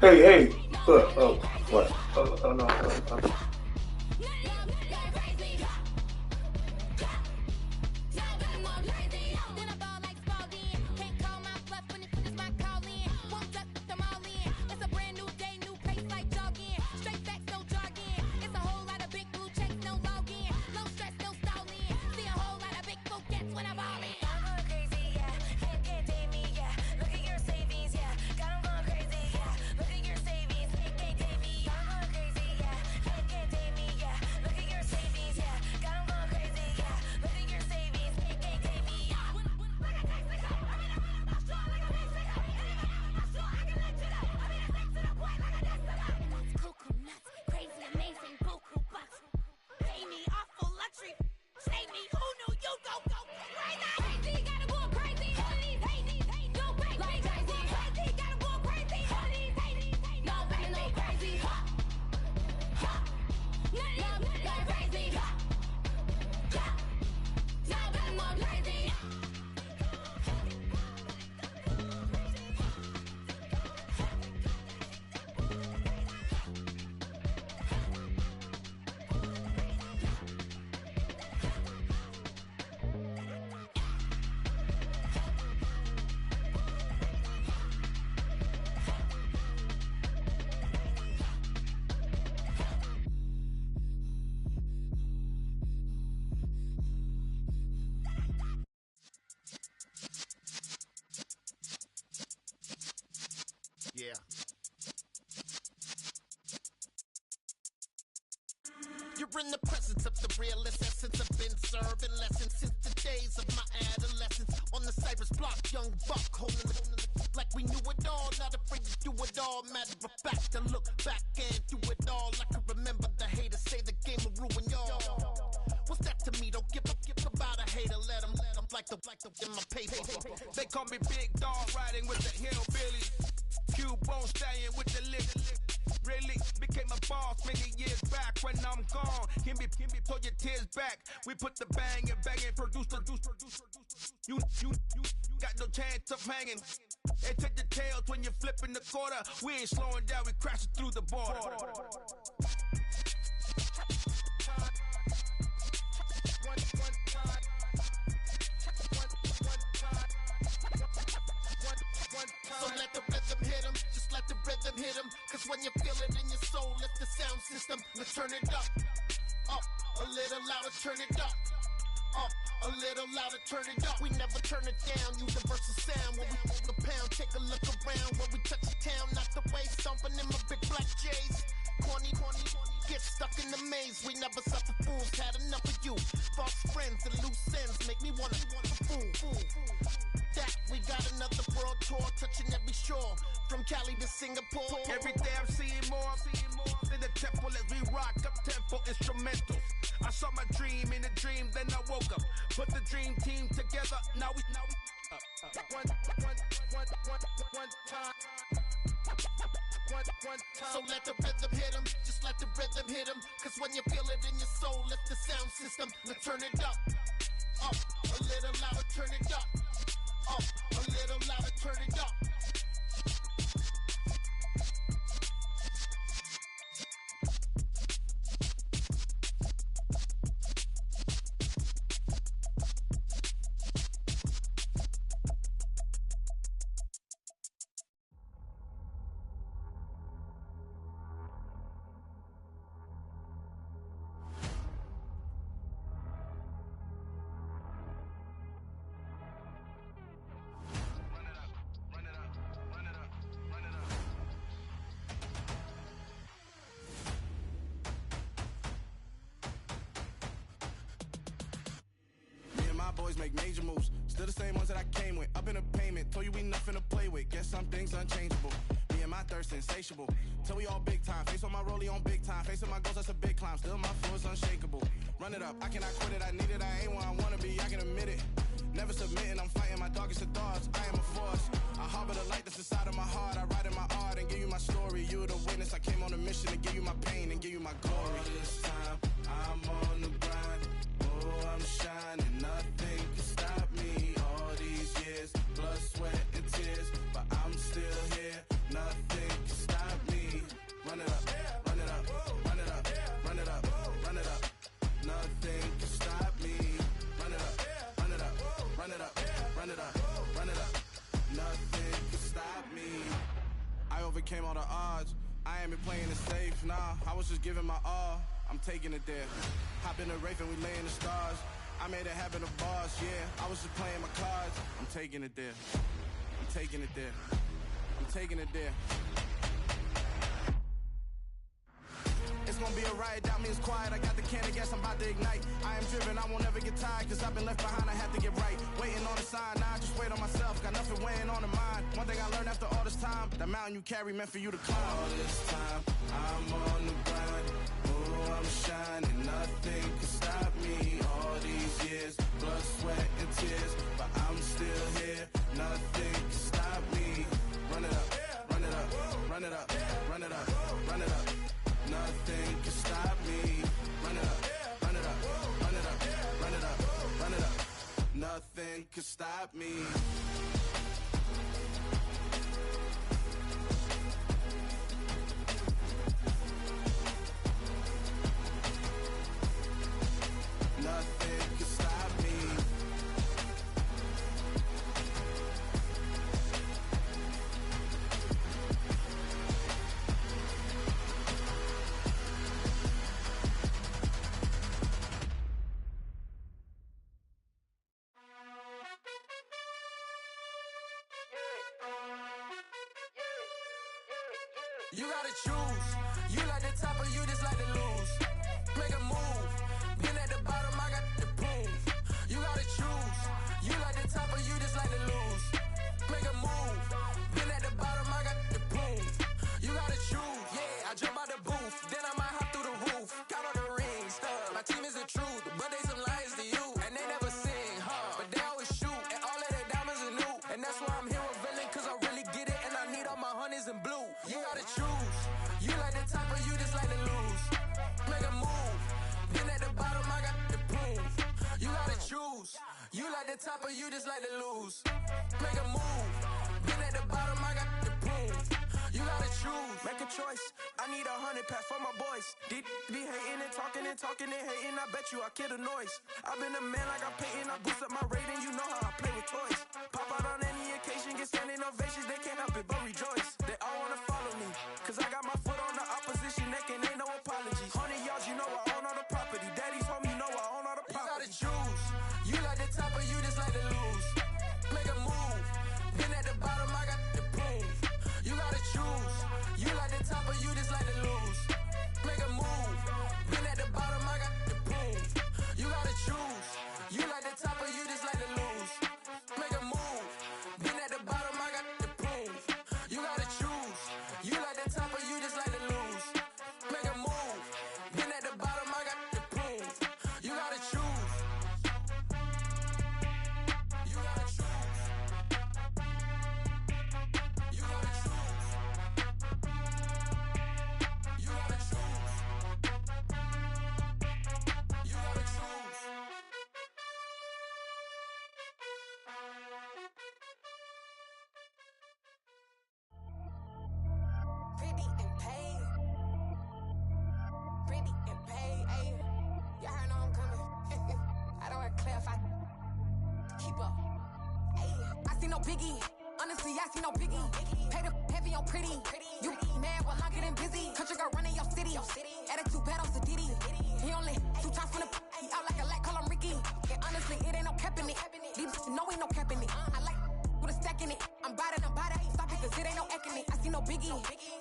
Hey, what? Oh, what? Oh no. Yeah. You're in the presence of the realest essence. I've been serving lessons since the days of my adolescence. On the Cypress block, young buck holding the like we knew it all. Not afraid to do it all. Matter of fact, to look back and do it all. I can remember the haters say the game will ruin y'all. What's that to me? Don't give about a hater. Let them like the in my paper. They call me Big Dog, riding with the hillbilly. Cubone staying with the lick. Really became a boss many years back. When I'm gone, can be pull your tears back. We put the bang and produce. You got no chance of hanging. They take the tails when you're flipping the quarter. We ain't slowing down, we crashing through the border. So let the rhythm hit him, just let the rhythm hit him. Cause when you feel it in your soul, lift the sound system. Let's turn it up, a little louder, turn it up, a little louder, turn it up. We never turn it down, universal sound. When we hold the pound, take a look around. When we touch the town, not the way, stomping in my big black J's. Corny, get stuck in the maze. We never suffer fools, had enough of you. False friends and loose ends make me wanna fool. That we got another world tour, touching every shore, from Cali to Singapore. Every day I'm seeing more in the temple as we rock up tempo instrumentals. I saw my dream in a dream, then I woke up. Put the dream team together. Now we one time. So let the rhythm hit him, just let the rhythm hit him. Cause when you feel it in your soul, lift the sound system. Let's turn it up, a little louder, turn it up, a little louder, turn it up. Boys make major moves, still the same ones that I came with. Up in a payment, told you we nothing to play with. Guess some things unchangeable. Me and my thirst insatiable. Till we all big time. Face on my rollie on big time. Facing my goals, that's a big climb. Still my flow is unshakable. Run it up, I cannot quit it. I need it, I ain't where I wanna be. I can admit it. Never submitting, I'm fighting my darkest of thoughts. I am a force. I harbor the light that's inside of my heart. I write in my art and give you my story. You the witness. I came on a mission to give you my pain and give you my glory. All this time, I'm on the grind. Oh, I'm shining. Nothing can stop me. All these years, blood, sweat, and tears. But I'm still here. Nothing can stop I overcame all the odds. I ain't been playing it safe, nah. I was just giving my all. I'm taking it there. Hop in the Wraith and we lay in the stars. I made it happen, the boss, yeah. I was just playing my cards. I'm taking it there. I'm taking it there. I'm taking it there. It's gonna be a riot, doubt me, it's quiet. I got the can of gas, I'm about to ignite. I am driven, I won't ever get tired, cause I've been left behind, I have to get right. Waiting on the sign, now I just wait on myself, got nothing weighing on the mind. One thing I learned after all this time, the mountain you carry meant for you to climb. All this time, I'm on the grind, oh, I'm shining, nothing can stop me. All these years, blood, sweat, and tears, but I'm still here, nothing can stop me. Run it up, run it up, run it up, run it up, run it up. Nothing can stop me. Run it up, run it up, run it up, run it up, run it up. Nothing can stop me. Nothing can stop me. You gotta choose. You like the top or you just like to lose. Make a move. Been at the bottom, I got the proof. You gotta choose. You like the top or you just like to lose. Make a move. Been at the bottom, I got the proof. You gotta choose. Yeah, I jump out the booth. Then I might hop through the roof. Count on the rings, stuff. My team is the truth, but they some liars to you. And they never sing, huh? But they always shoot. And all of their diamonds are new. And that's why I'm here with villain, cause I really get it. And I need all my honeys in blue. You gotta choose. You like the top or you just like to lose. Make a move. Been at the bottom, I got the proof. You gotta choose. You like the top or you just like to lose. Make a move. Been at the bottom, I got the proof. You gotta choose. Make a choice. I need 100 pack for my boys. Be hating and talking and talking and hating. I bet you I kill the noise. I've been a man like I'm Peyton. I boost up my rating. You know how I play with toys. Pop out on any occasion, get standing ovations. They can't help it but rejoice. They all wanna follow me, cause I got my foot on the opposition neck and ain't no apologies. 100 yards, you know I own all the property. Daddy's home, you know I own all the property. You gotta choose. You like the top or you just like to lose. Make a move. Been at the bottom, I got the proof. You gotta choose. You like the top or you just like to lose. Make a move. Been at the bottom, I got the proof. You gotta choose. You like the top or you just like to lose. Make a move. Been at the bottom, I got the proof. You gotta choose. You like the top or you just like to lose. Make a move. Been at the bottom, I got the proof. You gotta choose. You gotta choose. You gotta choose. You gotta choose. You gotta choose. Pretty and paid. Pretty and paid, ayy. Y'all heard I'm coming. I don't want to clarify. Keep up. Ayy. I see no biggie. Honestly, I see no biggie. Pay the heavy on pretty. You mad while I'm getting busy. Country girl running your city. Attitude bad on Sadiddy. He only 2 times from the he out like a light, call him Ricky. And honestly, it ain't no cap in it. These know ain't no cap in it. I like with a stack in it. I'm by that, stop it, cause it ain't no acting it. I see no biggie.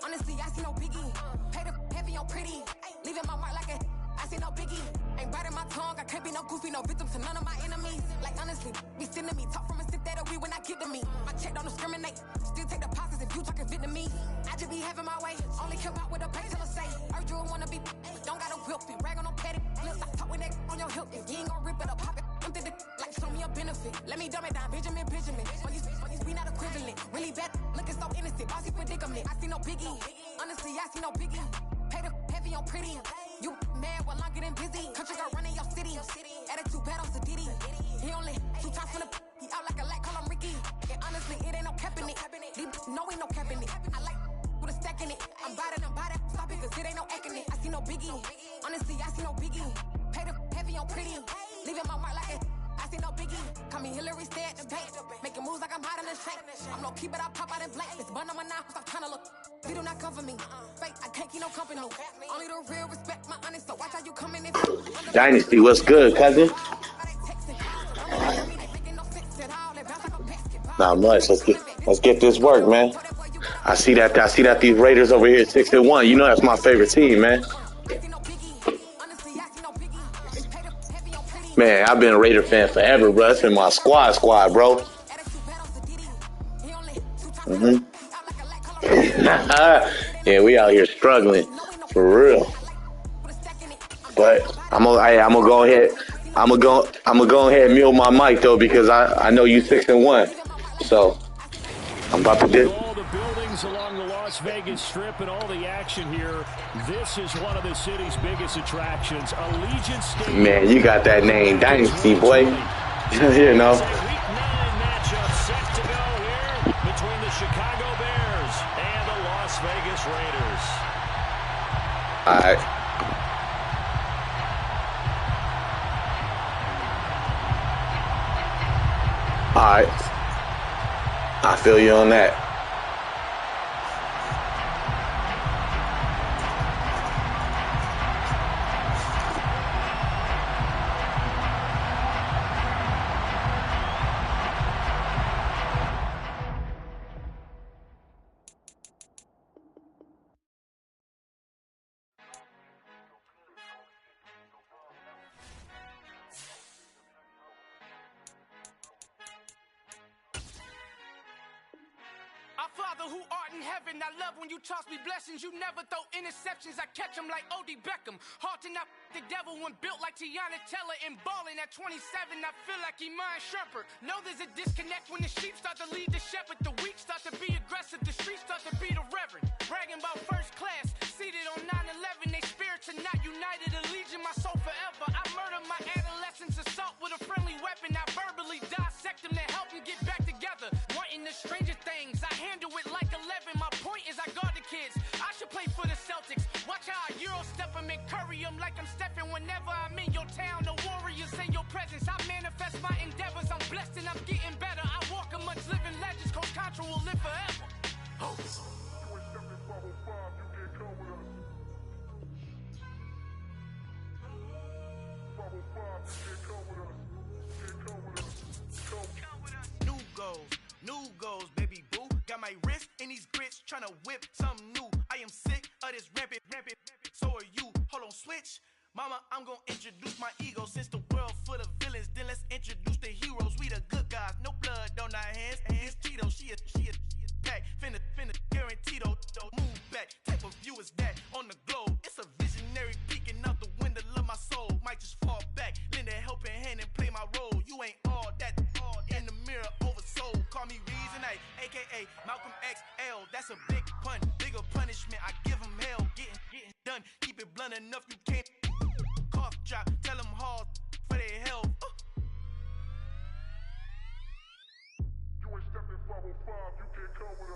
Honestly, I see no biggie. Pay the heavy on pretty. Leaving my mark like a I see no biggie. Ain't biting my tongue, I can't be no goofy, no victim to none of my enemies. Like honestly, be sending me talk from a sip that we when I get to me. My check don't discriminate. Still take deposits if you talking Vietnamese. I just be having my way. Only care about what the pay tell us say. Urge you wanna be, don't got no whip it. Rag on no petty. Lips, I talk with that on your hip. If you ain't gon' rip it up, pop it. I'm the like show me a benefit. Let me dumb it down, Benjamin. We not equivalent. Really bad, looking so innocent. Bossy predicament. I see no biggie. Honestly, I see no biggie. Pay the heavy on pretty. You mad while I'm getting busy. Country girl running your city. Attitude bad on Sadiddy. He only 2 times from the he out like a light, call him Ricky. And honestly, it ain't no cap in it. These know ain't no cap in it. I like with a stack in it. I'm by that, stop it, cause it ain't no acting it. I see no biggie. Honestly, I see no biggie. Pay the heavy on pretty. Leaving my mark like a I see no biggie. Call me Hillary, stay at the bank. Making moves like I'm hiding the shank. I'm low key, but I pop out in blank. This bun on my knife, I'm trying to look. They do not cover me. Fake, I can't keep no company. Only the real respect my honest. So watch how you come in and Dynasty, what's good, cousin? Not much. Let's get this work, man. I see that these Raiders over here 6-1. You know that's my favorite team, man. Man, I've been a Raider fan forever, bro. It's been my squad, bro. Yeah, we out here struggling for real. But I'm gonna go ahead. I'm gonna go ahead and mute my mic though because I know you 6-1. So I'm about to do. All the buildings along the Las Vegas Strip and all the action here. This is one of the city's biggest attractions. Allegiant Stadium. Man, you got that name, Dynasty, boy. You know. Week 9 matchup set to go here between the Chicago Bears and the Las Vegas Raiders. All right. All right. I feel you on that. Father who art in heaven, I love when you toss me blessings. You never throw interceptions, I catch them like O.D. Beckham. Hard to not the devil when built like Tiana Teller and balling at 27. I feel like Iman Shumpert. Know there's a disconnect when the sheep start to lead the shepherd. The weak start to be aggressive, the streets start to be the reverend. Bragging about first class, seated on 9/11. They spirits are not united, a legion, my soul forever. I murder my adolescence, assault with a friendly weapon. I verbally dissect them to help them get back together. Wanting the stranger things, I handle it like 11. My point is I guard the kids. I should play for the Celtics. Watch how I Euro step them and curry them like I'm stepping. Whenever I'm in your town, the warriors in your presence. I manifest my endeavors. I'm blessed and I'm getting better. I walk amongst living legends. Coach Contra will live forever. Oh. New goals, baby boo. Got my wrist in these grits, tryna whip something new. I am sick of this rampant. So are you. Hold on, switch. Mama, I'm gonna introduce my ego. Since the world full of villains, then let's introduce the heroes. We the good guys, no blood on our hands. It's Tito, she a pack. Finna guaranteed though. Move back, type of view is that on the globe. It's a visionary peeking out the window of my soul. Might just fall back, lend a helping hand and play my role. You ain't all that in the mirror oversold. Call me Reason A, aka Malcolm XL. That's a big pun, bigger punishment. I give him hell, getting done. Keep it blunt enough, you can't cough drop. Tell them hard for their health.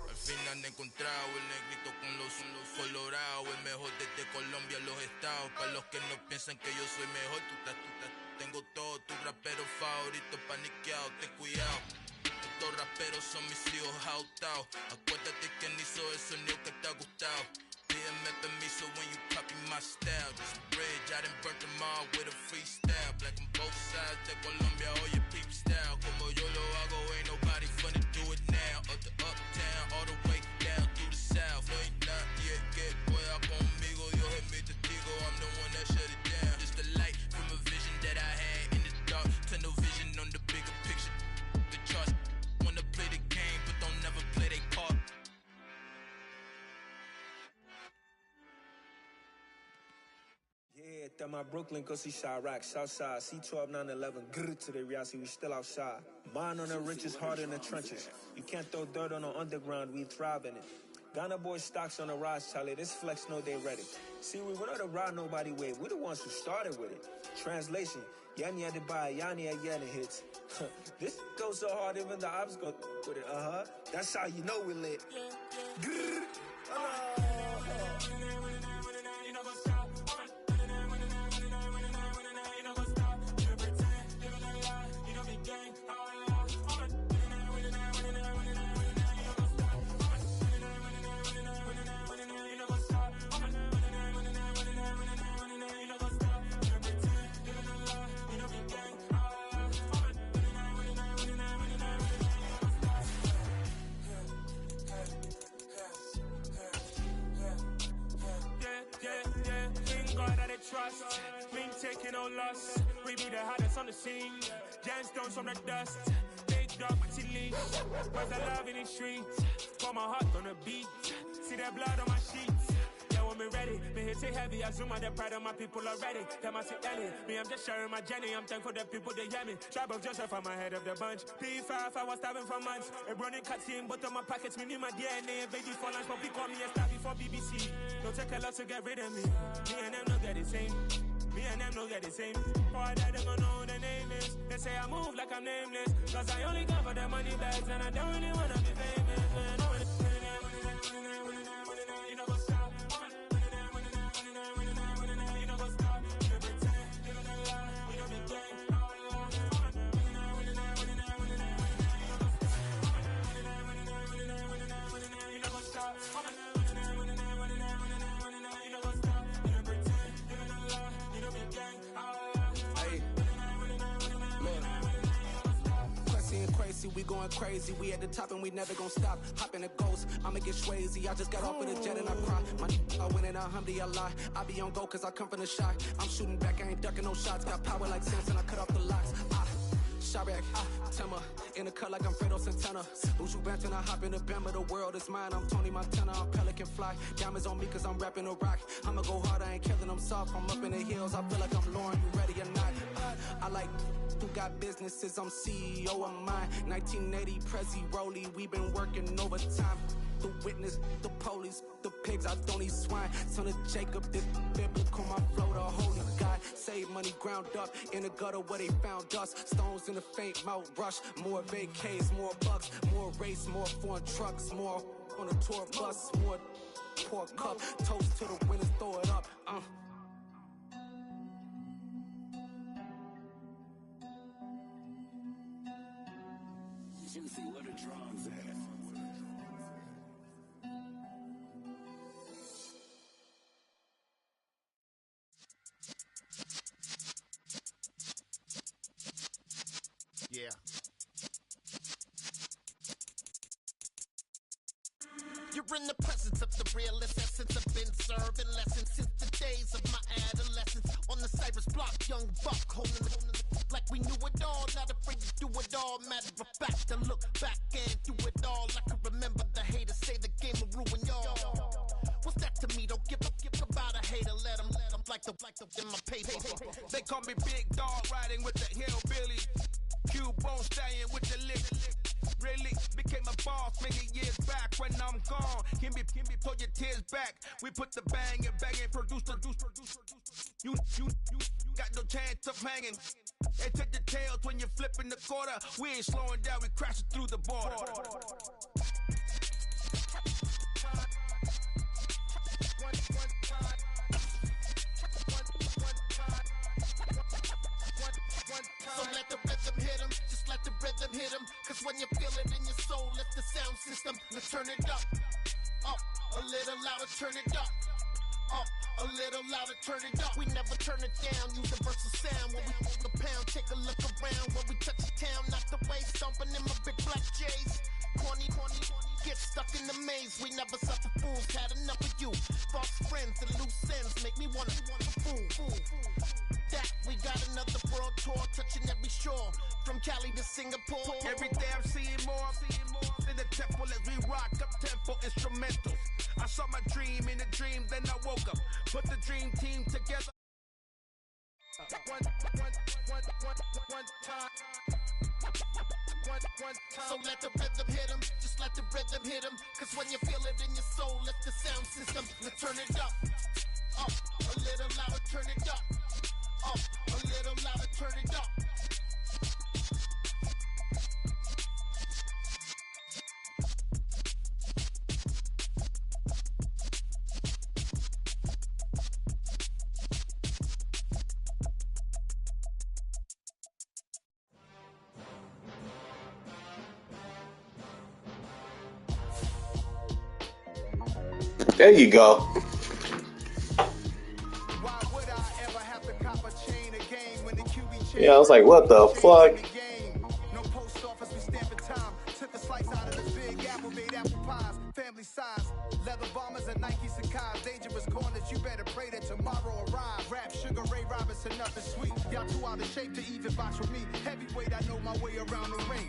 Al fin han encontrado el negrito con los colorados, el mejor desde Colombia, los estados. Para los que no piensan que yo soy mejor, tengo todo, tus raperos favoritos paniqueados, ten cuidado. Estos raperos son mis hijos adoptados. Acuérdate quién hizo el sonido que te ha gustado. Pídeme permiso when you copy my style. This bridge, I done burnt them all with a freestyle. Black on both sides de Colombia, oye peep style. Como yo lo hago, ain't nobody finna do it now. Up the uptown, all the way down through the south. No hay nadie que pueda conmigo. Dios es mi testigo, I'm the one that shut it down. Just a light from a vision that I had in the dark. Tunnel vision on the bigger picture. The charts wanna play the game, but don't never play their part. Yeah, that my Brooklyn, go see Chirac, Southside, C12, 911, grrr to the reality, we still outside. Mine on the richest, heart in the trenches. You can't throw dirt on the underground, we thrive in it. Ghana boys stocks on the rise, Charlie, this flex know they ready. See, we were not the ride nobody with, we the ones who started with it. Translation, Yanni had to buy, Yanni had getting hits. This goes so hard, even the ops go with it, That's how you know we lit. Grrr, taking no loss. We be the hottest on the scene. Gemstones from the dust. Big dog, pretty leash. Where's the love in the streets? Pour my heart on the beat. See that blood on my sheets. Yeah, when me ready, me hit it heavy. I zoom out the pride of my people already. Them I see Ellie. Me, I'm just sharing my journey. I'm thankful the people they hear me. Tribe of Joseph, I'm ahead of the bunch. P5, I was starving for months. A running cutscene, but on my pockets, me need my DNA. Baby for lunch, but we call me a star before BBC. Don't take a lot to get rid of me. Me and them don't get the same. Me and them don't get the same. Boy, that they gonna know who the name is. They say I move like I'm nameless. Cause I only got for the money bags and I don't really wanna be famous. You know what's up? You know what's up? You don't pretend, you don't lie, you don't be gay. You know what's up? We going crazy, we at the top and we never gonna stop. Hop in a ghost, I'ma get crazy. I just got off of the jet and I cry. My I win in a Humvee, I lie. I be on go cause I come from the shot. I'm shooting back, I ain't ducking no shots. Got power like Samson, I cut off the locks. Sharek, Timmer, in the cut like I'm Fredo Santana. Uju Benton, I hop in the Bama, the world is mine. I'm Tony Montana, I'm Pelican Fly. Diamonds on me cause I'm rapping a rock. I'ma go hard, I ain't killing them soft. I'm up in the hills, I feel like I'm Lauren, you ready or not? I like who got businesses, I'm CEO of mine. 1980 Prezi Rolly, we been working overtime. The witness, the police, the pigs, I don't eat swine. Son of Jacob, this biblical, my flow, the holy God. Save money ground up in the gutter where they found us. Stones in the faint mouth rush. More vacays, more bucks, more race, more foreign trucks, more on a tour bus, more pour cup. Toast to the winners, throw it up. Juicy, where the drums at? Yeah. You're in the presence of the realest essence. I've been serving lessons since the days of my adolescence. On the Cypress block, young buck holding it like we knew it all. Not afraid to do it all. Matter of fact, I look back and do it all. I can remember the haters say the game will ruin y'all. What's that to me? Don't give about a hater. Let them like the in my paper. They call me Big Dog, riding with the hillbilly. Q-Bone stallion with the lick. Really became a boss many years back. When I'm gone, can be pull your tears back. We put the bang and produce. You got no chance of hanging. They took the tails when you're flipping the quarter. We ain't slowing down, we crashing through the border. So let the rhythm hit him, just let the rhythm hit him. Cause when you feel it in your soul, let the sound system, let's turn it up. Up, a little louder, turn it up. Up, a little louder, turn it up. We never turn it down, universal sound. When we move the pound, take a look around. When we touch the town, not the way, stomping in my big black J's. Corny, get stuck in the maze. We never suffer fools, had enough of you. False friends and loose ends make me wanna fool. That we got another world tour, touching every shore, from Cali to Singapore. Every day I'm seeing more in the temple as we rock up tempo instrumentals. I saw my dream in a dream, then I woke up, put the dream team together. One time. So let the rhythm hit him, just let the rhythm hit him. Cause when you feel it in your soul, let the sound system, let's turn it up. Up, a little louder, turn it up. Up, a little louder, turn it up. There you go. Yeah, I was like, what the fuck? No post office, we stamping time. Took a slice out of the big apple, made apple pies. Family size, Leather bombers and Nike Sacai's. Dangerous corners, you better pray that tomorrow arrives. Rap, Sugar Ray Robinson, nothing sweet. Y'all too out of shape to even box with me. Heavyweight, I know my way around the ring.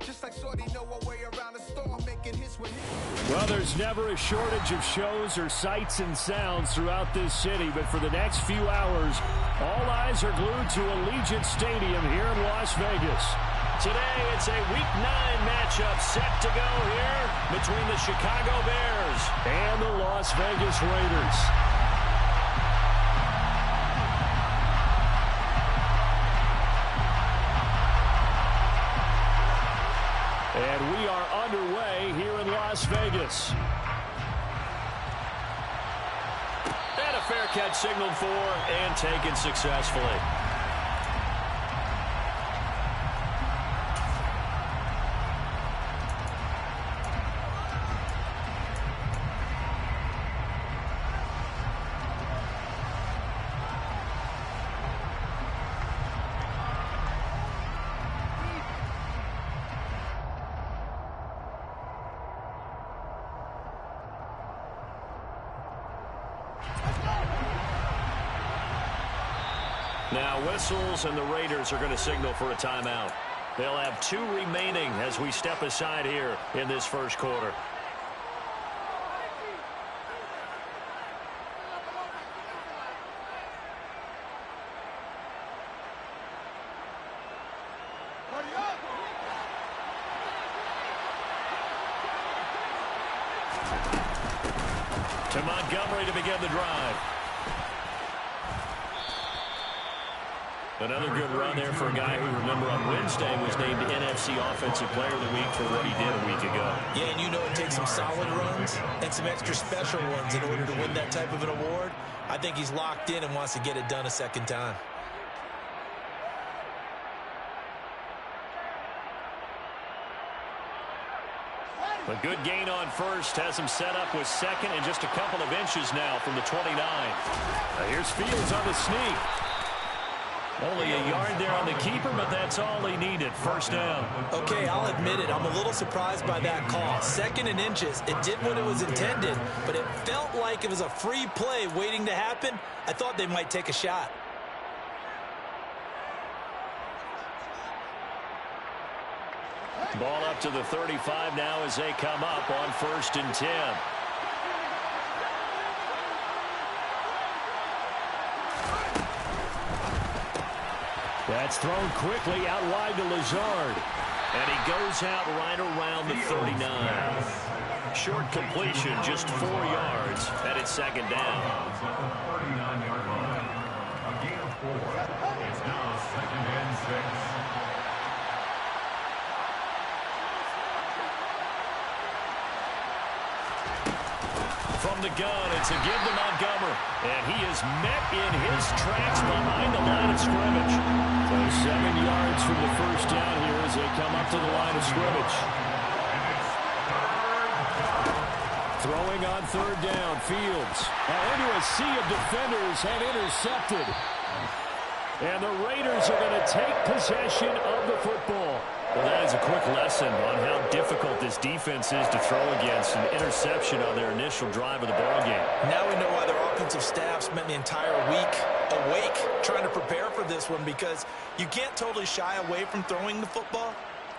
Just like Shorty know a way around the storm, making hits with him. Well, there's never a shortage of shows or sights and sounds throughout this city, but for the next few hours, all eyes are glued to Allegiant Stadium here in Las Vegas. Today, it's a Week 9 matchup set to go here between the Chicago Bears and the Las Vegas Raiders. And we are underway here in Las Vegas. And a fair catch signaled for and taken successfully. Now whistles, and the Raiders are going to signal for a timeout. They'll have 2 remaining as we step aside here in this first quarter. To Montgomery to begin the drive. Another good run there for a guy who, remember, on Wednesday was named NFC Offensive Player of the Week for what he did a week ago. Yeah, and you know it takes some solid runs and some extra special ones in order to win that type of an award. I think he's locked in and wants to get it done a second time. A good gain on first has him set up with second and just a couple of inches now from the 29. Now here's Fields on the sneak. Only a yard there on the keeper, but that's all he needed. First down. Okay, I'll admit it. I'm a little surprised by that call. Second and inches. It did what it was intended, but it felt like it was a free play waiting to happen. I thought they might take a shot. Ball up to the 35 now as they come up on 1st and 10. That's thrown quickly out wide to Lazard. And he goes out right around the 39. Short completion, just 4 yards. Headed second down. 39-yard line. A gain of 4. It's now 2nd and 6. From the gun, it's a give to Montgomery. And he is met in his tracks behind the line of scrimmage. So 7 yards from the first down here as they come up to the line of scrimmage. Throwing on 3rd down, Fields. Now into a sea of defenders and intercepted. And the Raiders are going to take possession of the football. Well, that is a quick lesson on how difficult this defense is to throw against. An interception on their initial drive of the ballgame. Now we know why their offensive staff spent the entire week awake trying to prepare for this one, because you can't totally shy away from throwing the football.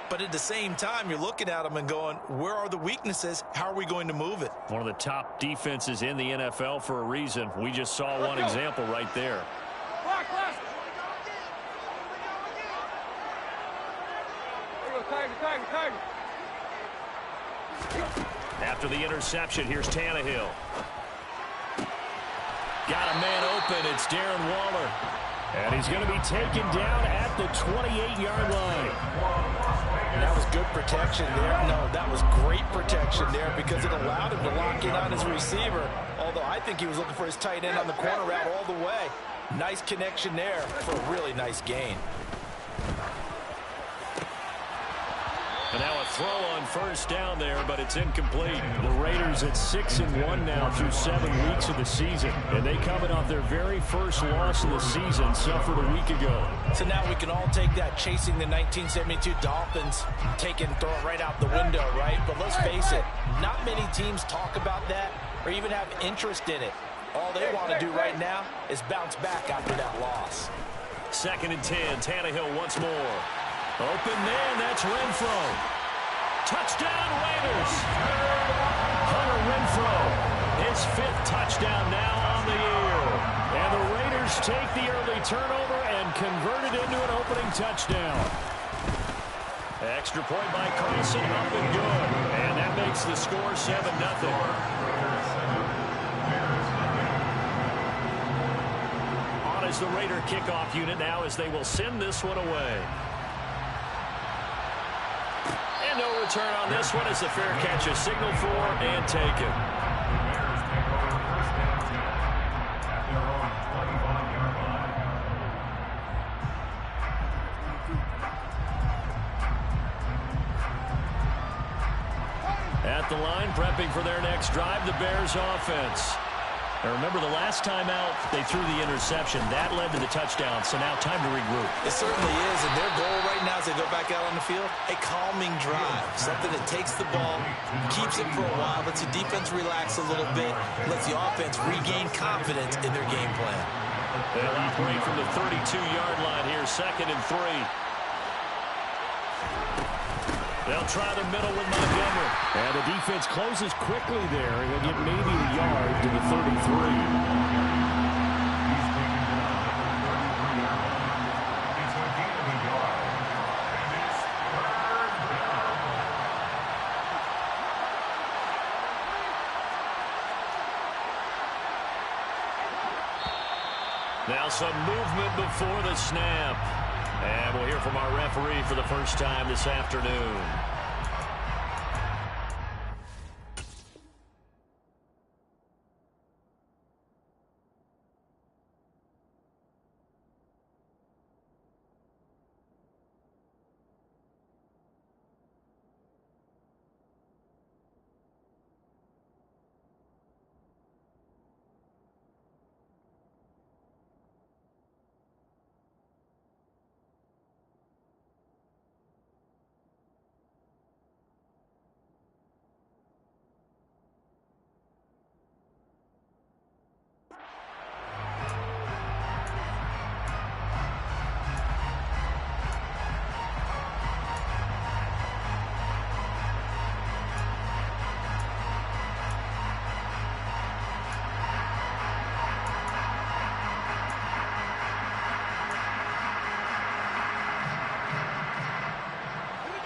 But at the same time, you're looking at them and going, where are the weaknesses? How are we going to move it? One of the top defenses in the NFL for a reason. We just saw one example right there. After the interception, here's Tannehill. Got a man open. It's Darren Waller. And he's going to be taken down at the 28-yard line. That was good protection there. No, that was great protection there because it allowed him to lock in on his receiver. Although I think he was looking for his tight end on the corner route all the way. Nice connection there for a really nice gain. A And now a throw on first down there, but it's incomplete. The Raiders at 6-1 now through 7 weeks of the season. And they coming off their very first loss of the season, suffered a week ago. So now we can all take that chasing the 1972 Dolphins, take it and throw it right out the window, right? But let's face it, not many teams talk about that or even have interest in it. All they want to do right now is bounce back after that loss. 2nd and 10, Tannehill once more. Open man, that's Renfro. Touchdown, Raiders. Hunter Renfro, his 5th touchdown now on the year. And the Raiders take the early turnover and convert it into an opening touchdown. Extra point by Carlson, up and good. And that makes the score 7-0. Is the Raider kickoff unit now as they will send this one away. And no return on this one as the fair catch is signaled for and taken. At the line, prepping for their next drive, the Bears offense. Now remember, the last time out, they threw the interception. That led to the touchdown, so now time to regroup. It certainly is, and their goal right now as they go back out on the field, a calming drive. Something that takes the ball, keeps it for a while, lets the defense relax a little bit, lets the offense regain confidence in their game plan. They'll operate from the 32-yard line here, 2nd and 3. They'll try the middle with Montgomery. And the defense closes quickly there. And they'll get maybe a yard to the 33. Now some movement before the snap. And we'll hear from our referee for the first time this afternoon.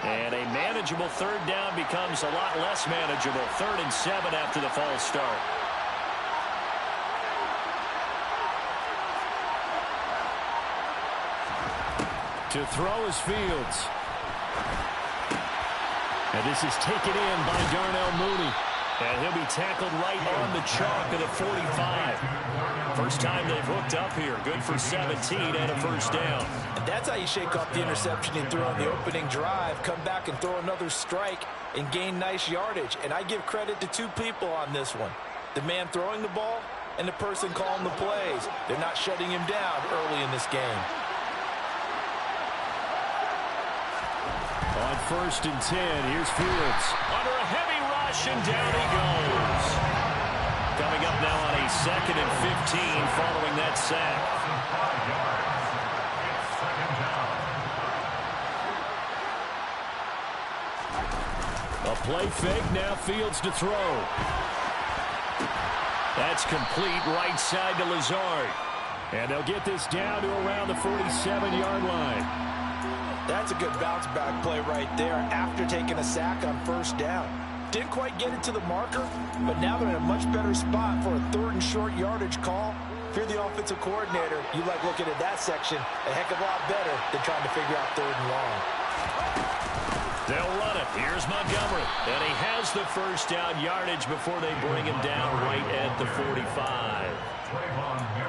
And a manageable 3rd down becomes a lot less manageable. 3rd and 7 after the false start. To throw is Fields. And this is taken in by Darnell Mooney. And he'll be tackled right on the chalk of the 45. First time they've hooked up here. Good for 17 and a first down. And that's how you shake off the interception he threw on the opening drive. Come back and throw another strike and gain nice yardage. And I give credit to 2 people on this one. The man throwing the ball and the person calling the plays. They're not shutting him down early in this game. On 1st and 10, here's Fields. Under a heavy rush, and down he goes. Coming up now on a 2nd and 15 following that sack. A play fake, now Fields to throw. That's complete right side to Lazard. And they'll get this down to around the 47-yard line. That's a good bounce back play right there after taking a sack on 1st down. Didn't quite get it to the marker, but now they're in a much better spot for a 3rd and short yardage call. If you're the offensive coordinator, you like looking at that section a heck of a lot better than trying to figure out 3rd and long. They'll run it. left. Here's Montgomery. And he has the first down yardage before they bring him down right at the 45.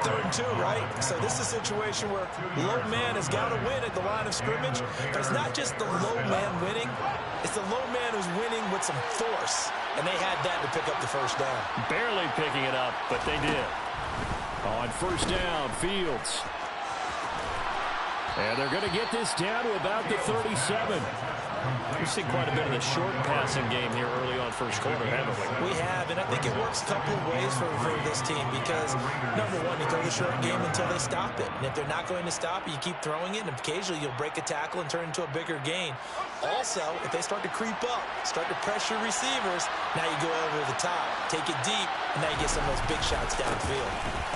3rd and 2, right? So this is a situation where low man has got to win at the line of scrimmage. But it's not just the low man winning. It's the low man who's winning with some force. And they had that to pick up the first down. Barely picking it up, but they did. On first down, Fields. And they're going to get this down to about the 37. We've seen quite a bit of the short passing game here early on first quarter, haven't we? We have, and I think it works a couple of ways for this team because, number one, you throw the short game until they stop it. And if they're not going to stop it, you keep throwing it, and occasionally you'll break a tackle and turn it into a bigger gain. Also, if they start to creep up, start to pressure receivers, now you go over the top, take it deep, and now you get some of those big shots downfield.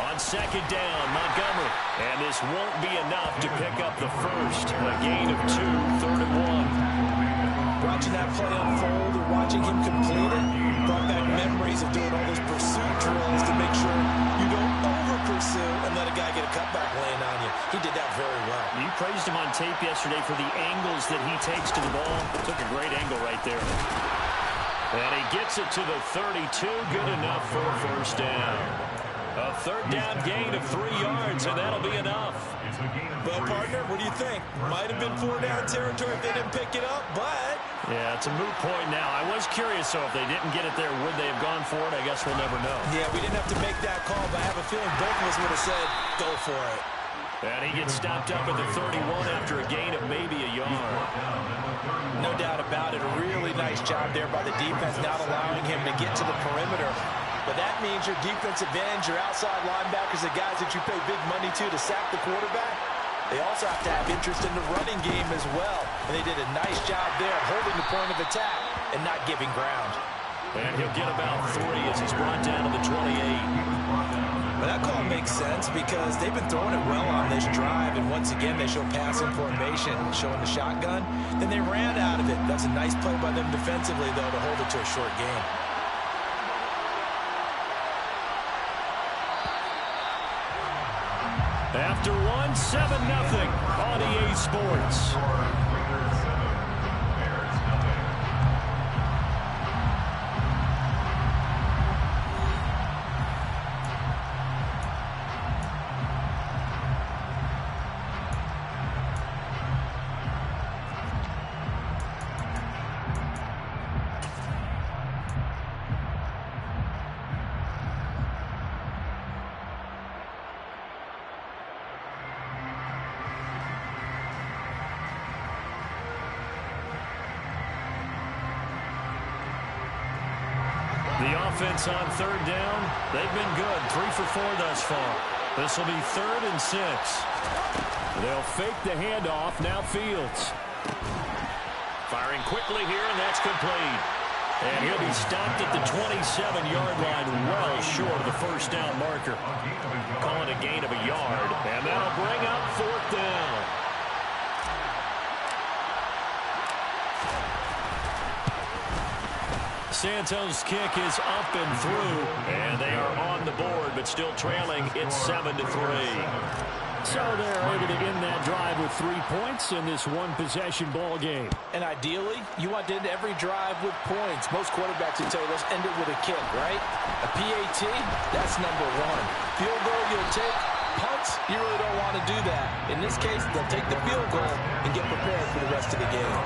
On second down, Montgomery. And this won't be enough to pick up the first. A gain of 2, 3rd and 1. Watching that play unfold or watching him complete it brought back memories of doing all those pursuit drills to make sure you don't over-pursue and let a guy get a cutback laying on you. He did that very well. You praised him on tape yesterday for the angles that he takes to the ball. Took a great angle right there. And he gets it to the 32. Good enough for a first down. A 3rd down gain of 3 yards, and that'll be enough. Well, partner, what do you think? Might have been 4-down territory if they didn't pick it up, but... Yeah, it's a moot point now. I was curious, so if they didn't get it there, would they have gone for it? I guess we'll never know. Yeah, we didn't have to make that call, but I have a feeling both of us would have said, go for it. And he gets stopped up at the 31 after a gain of maybe a yard. No doubt about it. A really nice job there by the defense, not allowing him to get to the perimeter. But that means your defensive ends, your outside linebackers, the guys that you pay big money to sack the quarterback, they also have to have interest in the running game as well. And they did a nice job there holding the point of attack and not giving ground. And he'll get about 3 as he's brought down to the 28. But that call makes sense because they've been throwing it well on this drive. And once again, they show passing formation, showing the shotgun. Then they ran out of it. That's a nice play by them defensively, though, to hold it to a short game. After 1, 7-0 on EA Sports. The offense on 3rd down, they've been good. 3 for 4 thus far. This will be 3rd and 6. They'll fake the handoff. Now Fields. Firing quickly here, and that's complete. And he'll be stopped at the 27-yard line, well short of the first down marker. Calling a gain of a yard, and that'll bring up 4th down. Santos' kick is up and through, and they are on the board, but still trailing. It's 7-3. So they're able to end that drive with 3 points in this one-possession ball game. And ideally, you want to end every drive with points. Most quarterbacks would tell you, let's end it with a kick, right? A PAT, that's number 1. Field goal, you'll take. Punts, you really don't want to do that. In this case, they'll take the field goal and get prepared for the rest of the game.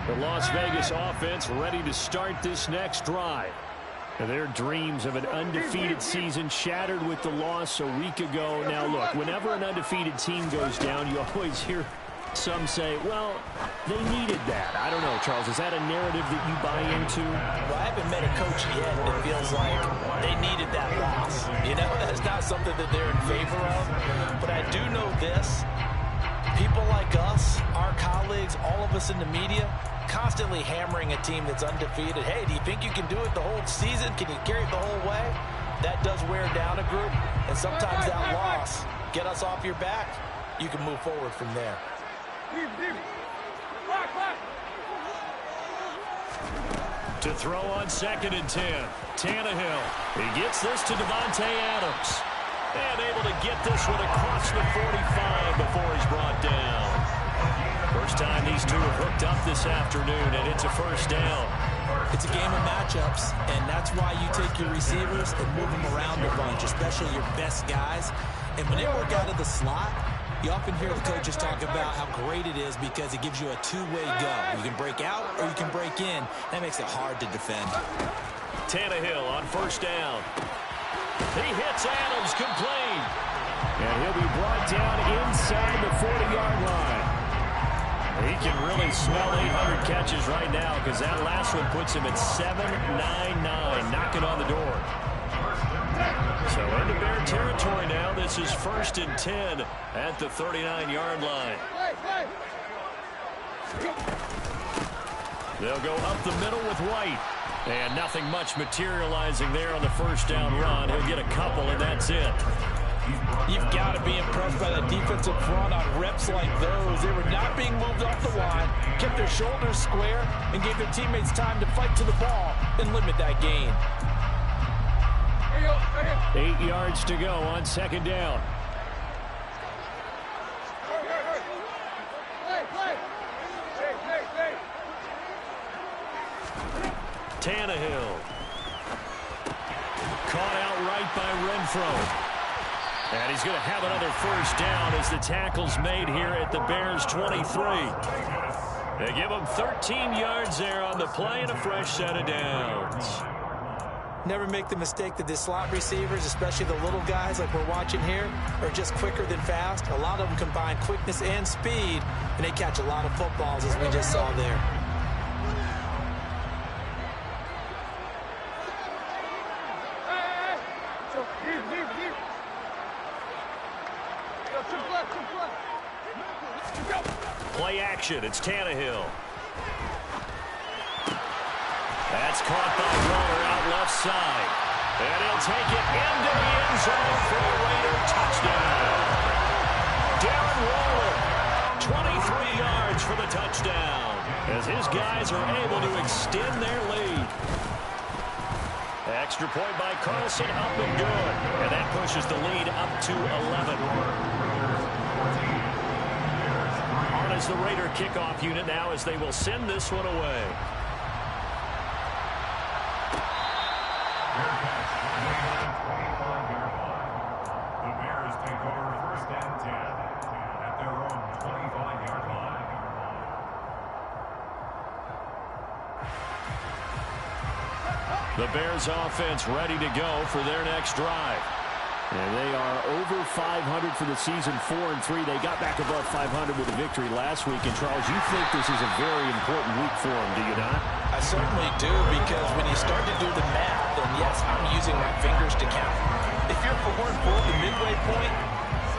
The Las Vegas offense ready to start this next drive. Their dreams of an undefeated season shattered with the loss a week ago. Now, look, whenever an undefeated team goes down, you always hear some say, well, they needed that. I don't know, Charles. Is that a narrative that you buy into? Well, I haven't met a coach yet that feels like they needed that loss. You know, that's not something that they're in favor of. But I do know this. People like us, our colleagues, all of us in the media, constantly hammering a team that's undefeated. Hey, do you think you can do it the whole season? Can you carry it the whole way? That does wear down a group, and sometimes that loss get us off your back. you can move forward from there. To throw on 2nd and 10. Tannehill. He gets this to Davante Adams. And able to get this one across the 45 before he's brought down. First time these two have hooked up this afternoon, and it's a first down. It's a game of matchups, and that's why you take your receivers and move them around a bunch, especially your best guys. And when they work out of the slot, you often hear the coaches talk about how great it is because it gives you a two-way go. You can break out or you can break in. That makes it hard to defend. Tannehill on first down. He hits Adams complete. And he'll be brought down inside the 40-yard line. He can really smell 800 catches right now because that last one puts him at 799, knocking on the door. So into Bear territory now. This is 1st and 10 at the 39-yard line. They'll go up the middle with White. And nothing much materializing there on the first down run. He'll get a couple, and that's it. You've got to be impressed by the defensive front on reps like those. They were not being moved off the line, kept their shoulders square, and gave their teammates time to fight to the ball and limit that gain. 8 yards to go on 2nd down. Tannehill. Caught outright by Renfro. And he's going to have another first down as the tackle's made here at the Bears' 23. They give him 13 yards there on the play and a fresh set of downs. Never make the mistake that the slot receivers, especially the little guys like we're watching here, are just quicker than fast. A lot of them combine quickness and speed, and they catch a lot of footballs as we just saw there. Play action. It's Tannehill. That's caught by Waller out left side. And he'll take it into the end zone for a Raider touchdown. Darren Waller, 23 yards for the touchdown, as his guys are able to extend their lead. Extra point by Carlson, up and good. And that pushes the lead up to 11. On as the Raider kickoff unit now as they will send this one away. The Bears take over 1st and 10 at their own 25-yard line. The Bears offense ready to go for their next drive. And they are over 500 for the season, 4-3. They got back above 500 with a victory last week. And, Charles, you think this is a very important week for them, do you not? I certainly do, because when you start to do the math, then yes, I'm using my fingers to count. If you're 4-4 at the midway point,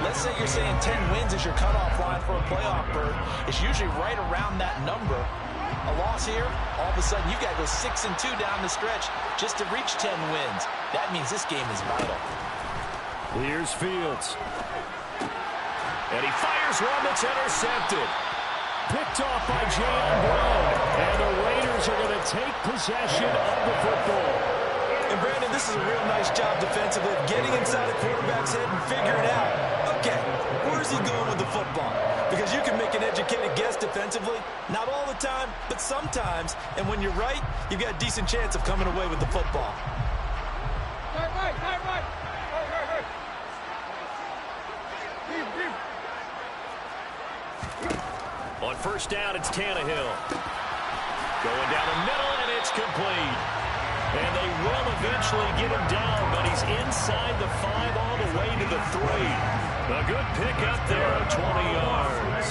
let's say you're saying 10 wins is your cutoff line for a playoff berth. It's usually right around that number. A loss here, all of a sudden you got to go 6-2 down the stretch just to reach 10 wins. That means this game is vital. Here's Fields. And he fires one that's intercepted. Picked off by J.M. Brown. And the Raiders are going to take possession of the football. And Brandon, this is a real nice job defensively, getting inside the quarterback's head and figuring out, okay, where's he going with the football? Because you can make an educated guess defensively, not all the time, but sometimes. And when you're right, you've got a decent chance of coming away with the football. On first down, it's Tannehill. Going down the middle, and it's complete. And they will eventually get him down, but he's inside the 5 all the way to the 3. A good pickup there of 20 yards.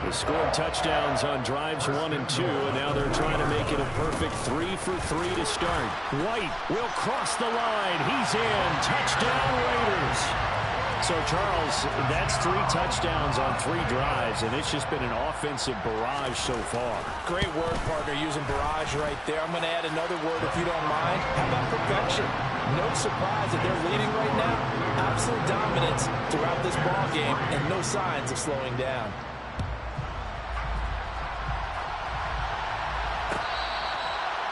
They scored touchdowns on drives 1 and 2, and now they're trying to make it a perfect 3 for 3 to start. White will cross the line. He's in. Touchdown, Raiders. So, Charles, that's 3 touchdowns on 3 drives, and it's just been an offensive barrage so far. Great word, partner, using barrage right there. I'm going to add another word if you don't mind. How about perfection? No surprise that they're leading right now. Absolute dominance throughout this ball game and no signs of slowing down.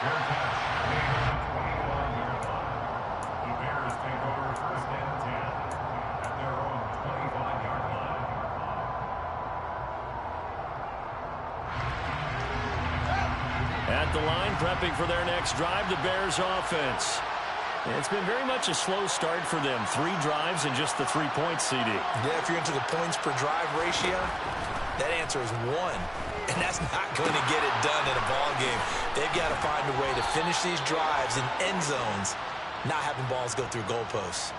Fair catch. Made on the 21-yard line. The Bears take over 1st and 10 at their own 25-yard line. At the line, prepping for their next drive, the Bears offense. It's been very much a slow start for them. 3 drives and just the 3 points, CD. Yeah, if you're into the points per drive ratio, that answer is 1. And that's not going to get it done in a ball game. They've got to find a way to finish these drives in end zones, not having balls go through goalposts.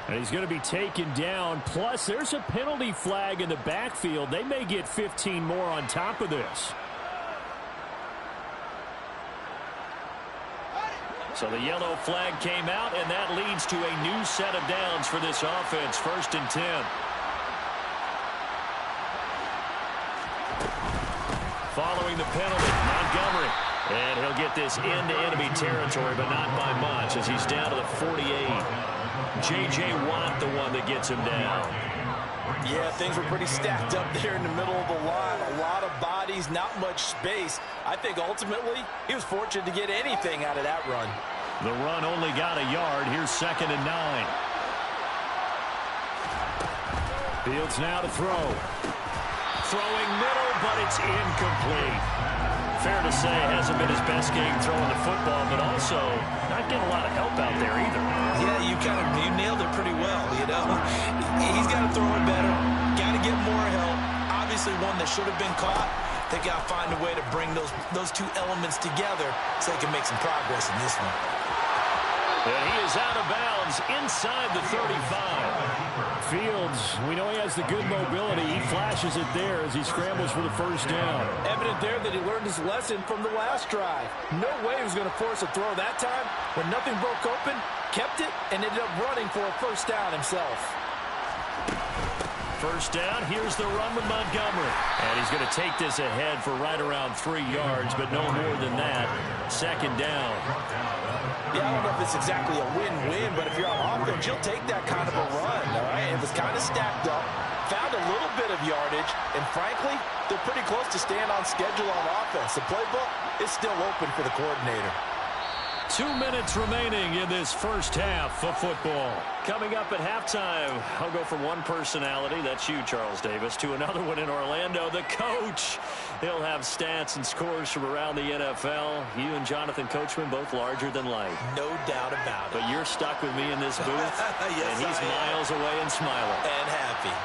And he's going to be taken down. Plus, there's a penalty flag in the backfield. They may get 15 more on top of this. So the yellow flag came out, and that leads to a new set of downs for this offense. 1st and 10. Following the penalty, Montgomery. And he'll get this into enemy territory, but not by much as he's down to the 48. J.J. Watt, the one that gets him down. Yeah, things were pretty stacked up there in the middle of the line. A lot of bodies, not much space. I think ultimately he was fortunate to get anything out of that run. The run only got a yard. Here's 2nd and 9. Fields now to throw. Throwing middle, but it's incomplete. Fair to say, hasn't been his best game throwing the football, but also not getting a lot of help out there either. Yeah, you nailed it pretty well, you know. He's got to throw it better, got to get more help. Obviously one that should have been caught. They got to find a way to bring those 2 elements together so they can make some progress in this one. And he is out of bounds inside the 35. Fields, we know he has the good mobility. He flashes it there as he scrambles for the 1st down. Evident there that he learned his lesson from the last drive. No way he was going to force a throw that time. When nothing broke open, kept it, and ended up running for a 1st down himself. 1st down, here's the run with Montgomery. And he's going to take this ahead for right around 3 yards, but no more than that. 2nd down. Yeah, I don't know if it's exactly a win-win, but if you're on offense, you'll take that kind of a run, all right? It was kind of stacked up, found a little bit of yardage, and frankly, they're pretty close to staying on schedule on offense. The playbook is still open for the coordinator. 2 minutes remaining in this 1st half of football. Coming up at halftime, I'll go from one personality, that's you, Charles Davis, to another one in Orlando, the coach. He'll have stats and scores from around the NFL. You and Jonathan Coachman, both larger than life. No doubt about it. But you're stuck with me in this booth, yes, and he's miles away and smiling. And happy.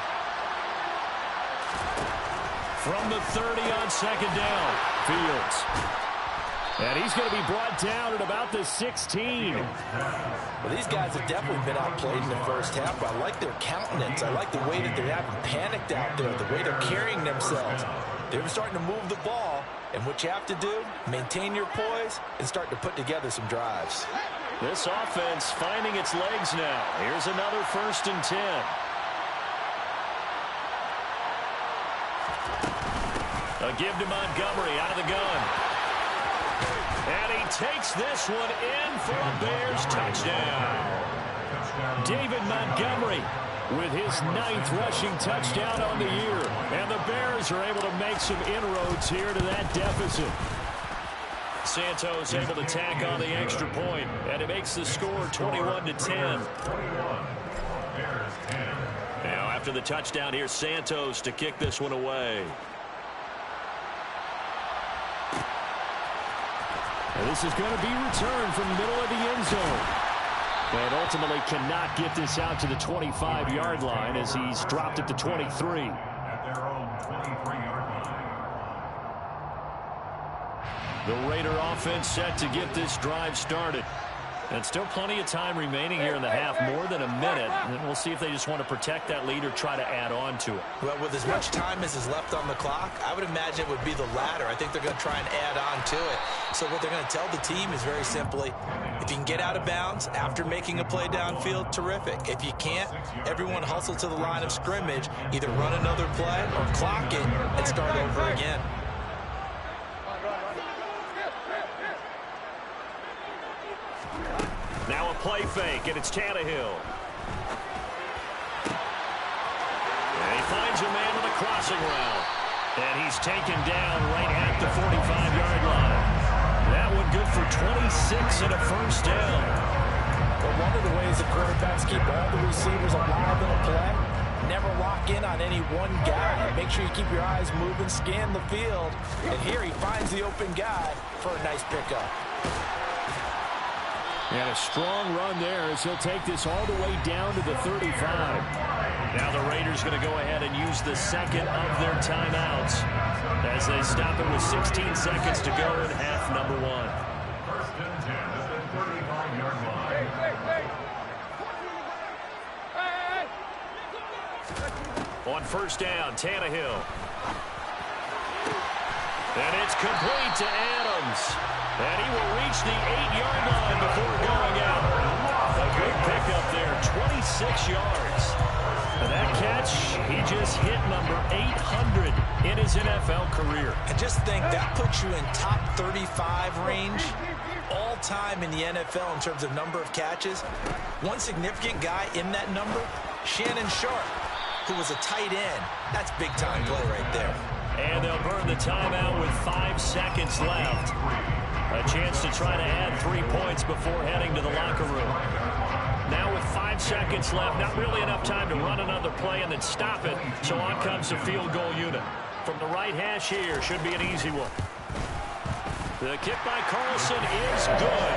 From the 30 on 2nd down, Fields. And he's going to be brought down at about the 16. Well, these guys have definitely been outplayed in the 1st half, but I like their countenance. I like the way that they haven't panicked out there, the way they're carrying themselves. They're starting to move the ball, and what you have to do, maintain your poise and start to put together some drives. This offense finding its legs now. Here's another 1st and 10. A give to Montgomery out of the gun. And he takes this one in for a Bears touchdown. David Montgomery with his 9th rushing touchdown on the year. And the Bears are able to make some inroads here to that deficit. Santos able to tack on the extra point, and it makes the score 21-10. Now after the touchdown, here's Santos to kick this one away. And this is going to be returned from the middle of the end zone. And ultimately cannot get this out to the 25-yard line as he's dropped at the 23. At their own 23-yard line. The Raider offense set to get this drive started. And still plenty of time remaining here in the half, more than a minute. And we'll see if they just want to protect that lead or try to add on to it. Well, with as much time as is left on the clock, I would imagine it would be the latter. I think they're going to try and add on to it. So what they're going to tell the team is very simply, if you can get out of bounds after making a play downfield, terrific. If you can't, everyone hustle to the line of scrimmage, either run another play or clock it and start over again. Now a play fake, and it's Tannehill. And he finds a man on the crossing route. And he's taken down right at the 45-yard line. That one good for 26 and a first down. Well, one of the ways the quarterbacks keep all the receivers alive in a play, never lock in on any one guy. Make sure you keep your eyes moving, scan the field. And here he finds the open guy for a nice pickup. And a strong run there as he'll take this all the way down to the 35. Now the Raiders going to go ahead and use the second of their timeouts as they stop it with 16 seconds to go in half number one. First and 10 at the 35-yard line. On first down, Tannehill. And it's complete to Adams. And he will reach the 8-yard line before going out. A good pickup there, 26 yards. And that catch, he just hit number 800 in his NFL career. And just think, that puts you in top 35 range all time in the NFL in terms of number of catches. One significant guy in that number, Shannon Sharp, who was a tight end. That's big-time play right there. And they'll burn the timeout with 5 seconds left. A chance to try to add 3 points before heading to the locker room. Now with 5 seconds left, not really enough time to run another play and then stop it. So on comes the field goal unit. From the right hash here, should be an easy one. The kick by Carlson is good.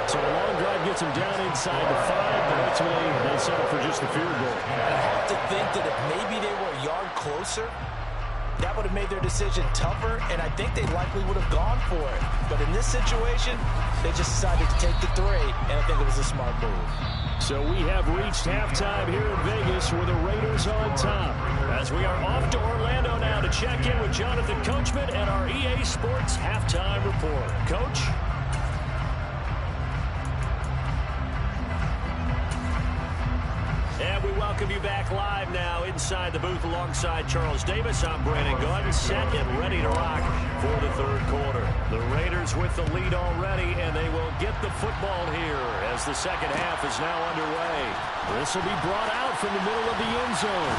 So the long drive gets him down inside the 5, but ultimately they settle for just the field goal. I have to think that if maybe they were a yard closer, that would have made their decision tougher, and I think they likely would have gone for it. But in this situation, they just decided to take the 3, and I think it was a smart move. So we have reached halftime here in Vegas with the Raiders on top. As we are off to Orlando now to check in with Jonathan Coachman and our EA Sports halftime report. Coach? And we welcome you back live now inside the booth alongside Charles Davis. I'm Brandon Gordon, set and ready to rock for the third quarter. The Raiders with the lead already, and they will get the football here as the second half is now underway. This will be brought out from the middle of the end zone.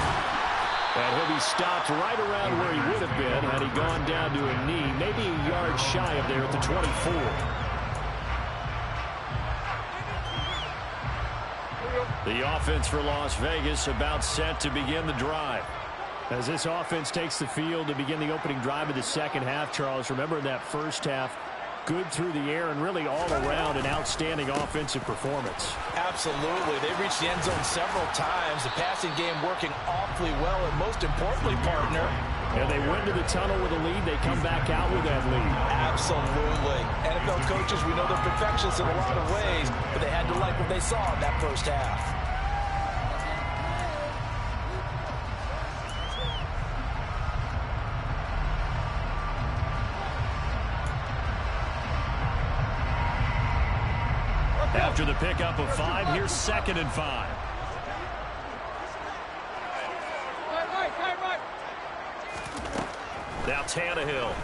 And he'll be stopped right around where he would have been had he gone down to a knee, maybe a yard shy of there at the 24. The offense for Las Vegas about set to begin the drive. As this offense takes the field to begin the opening drive of the second half, Charles, remember in that first half, good through the air and really all around an outstanding offensive performance. Absolutely. They've reached the end zone several times. The passing game working awfully well, and most importantly, partner, and they went to the tunnel with a lead. They come back out with that lead. Absolutely. NFL coaches, we know they're perfectionists in a lot of ways, but they had to like what they saw in that first half. After the pickup of 5, here's 2nd and 5. Now Tannehill.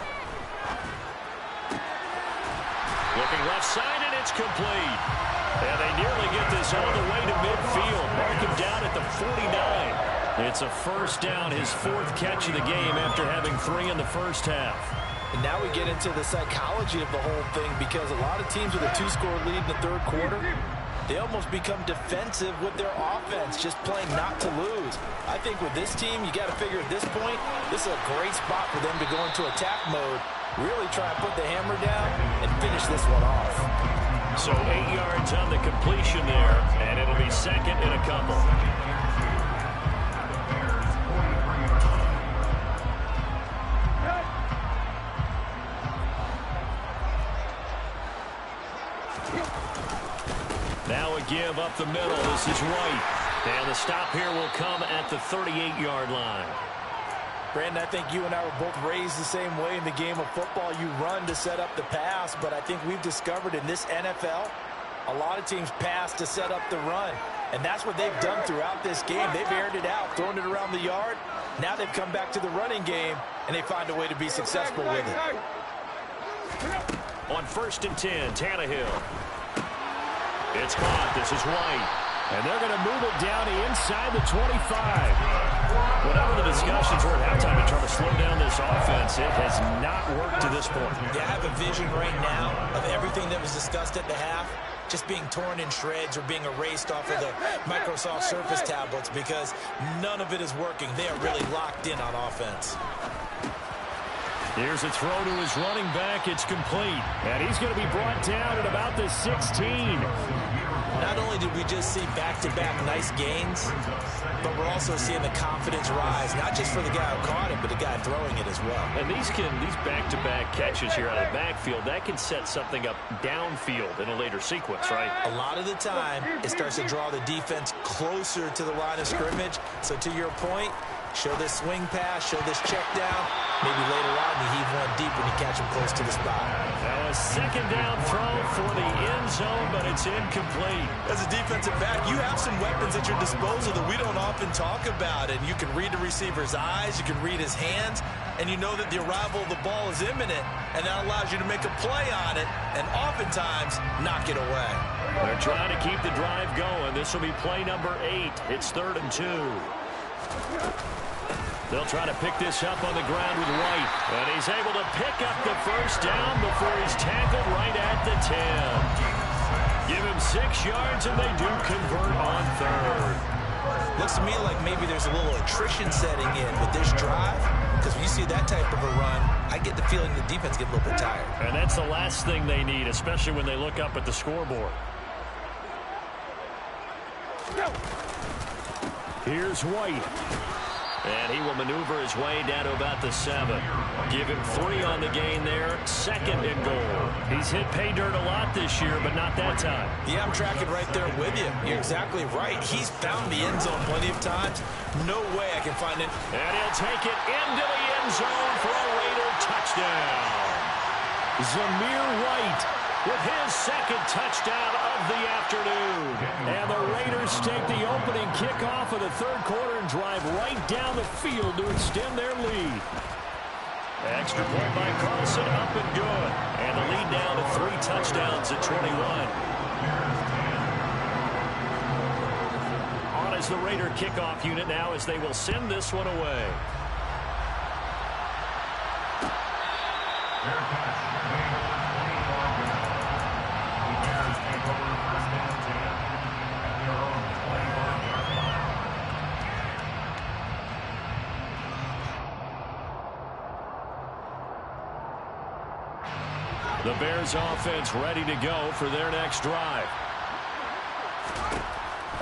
Looking left side, and it's complete. And they nearly get this all the way to midfield. Mark him down at the 49. It's a first down, his 4th catch of the game after having 3 in the first half. And now we get into the psychology of the whole thing, because a lot of teams with a 2-score lead in the third quarter, they almost become defensive with their offense, just playing not to lose. I think with this team, you got to figure at this point, this is a great spot for them to go into attack mode, really try and put the hammer down and finish this one off. So 8 yards on the completion there, and it'll be 2nd and a couple. Now a give up the middle. This is White. And the stop here will come at the 38-yard line. Brandon, I think you and I were both raised the same way in the game of football. You run to set up the pass, but I think we've discovered in this NFL, a lot of teams pass to set up the run. And that's what they've done throughout this game. They've aired it out, thrown it around the yard. Now they've come back to the running game, and they find a way to be successful with it. On 1st and 10, Tannehill. It's caught. This is White. And they're going to move it down to inside the 25. Whatever the discussions were at halftime to try to slow down this offense, it has not worked to this point. Yeah, I have a vision right now of everything that was discussed at the half just being torn in shreds or being erased off of the Microsoft Surface tablets because none of it is working. They are really locked in on offense. Here's a throw to his running back. It's complete. And he's going to be brought down at about the 16. Not only did we just see back-to-back nice gains, but we're also seeing the confidence rise, not just for the guy who caught it, but the guy throwing it as well. And these back-to-back catches here out of the backfield, that can set something up downfield in a later sequence, right? A lot of the time, it starts to draw the defense closer to the line of scrimmage. So to your point, show this swing pass, show this check down. Maybe later on you heave one deep when you catch him close to the spot. Now a second down throw for the end zone, but it's incomplete. As a defensive back, you have some weapons at your disposal that we don't often talk about. And you can read the receiver's eyes, you can read his hands, and you know that the arrival of the ball is imminent. And that allows you to make a play on it and oftentimes knock it away. They're trying to keep the drive going. This will be play number 8. It's 3rd and 2. They'll try to pick this up on the ground with White. And he's able to pick up the first down before he's tackled right at the 10. Give him 6 yards, and they do convert on 3rd. Looks to me like maybe there's a little attrition setting in with this drive. Because when you see that type of a run, I get the feeling the defense gets a little bit tired. And that's the last thing they need, especially when they look up at the scoreboard. Here's White. And he will maneuver his way down to about the 7. Give him 3 on the gain there. 2nd and goal. He's hit pay dirt a lot this year, but not that time. Yeah, I'm tracking right there with you. You're exactly right. He's found the end zone plenty of times. No way I can find it. And he'll take it into the end zone for a Raider touchdown. Zamir White with his 2nd touchdown of the afternoon. And the Raiders take the opening kickoff of the 3rd quarter and drive right down the field to extend their lead. Extra point by Carlson, up and good. And the lead down to 3 touchdowns at 21. On is the Raider kickoff unit now as they will send this one away. The Bears offense ready to go for their next drive.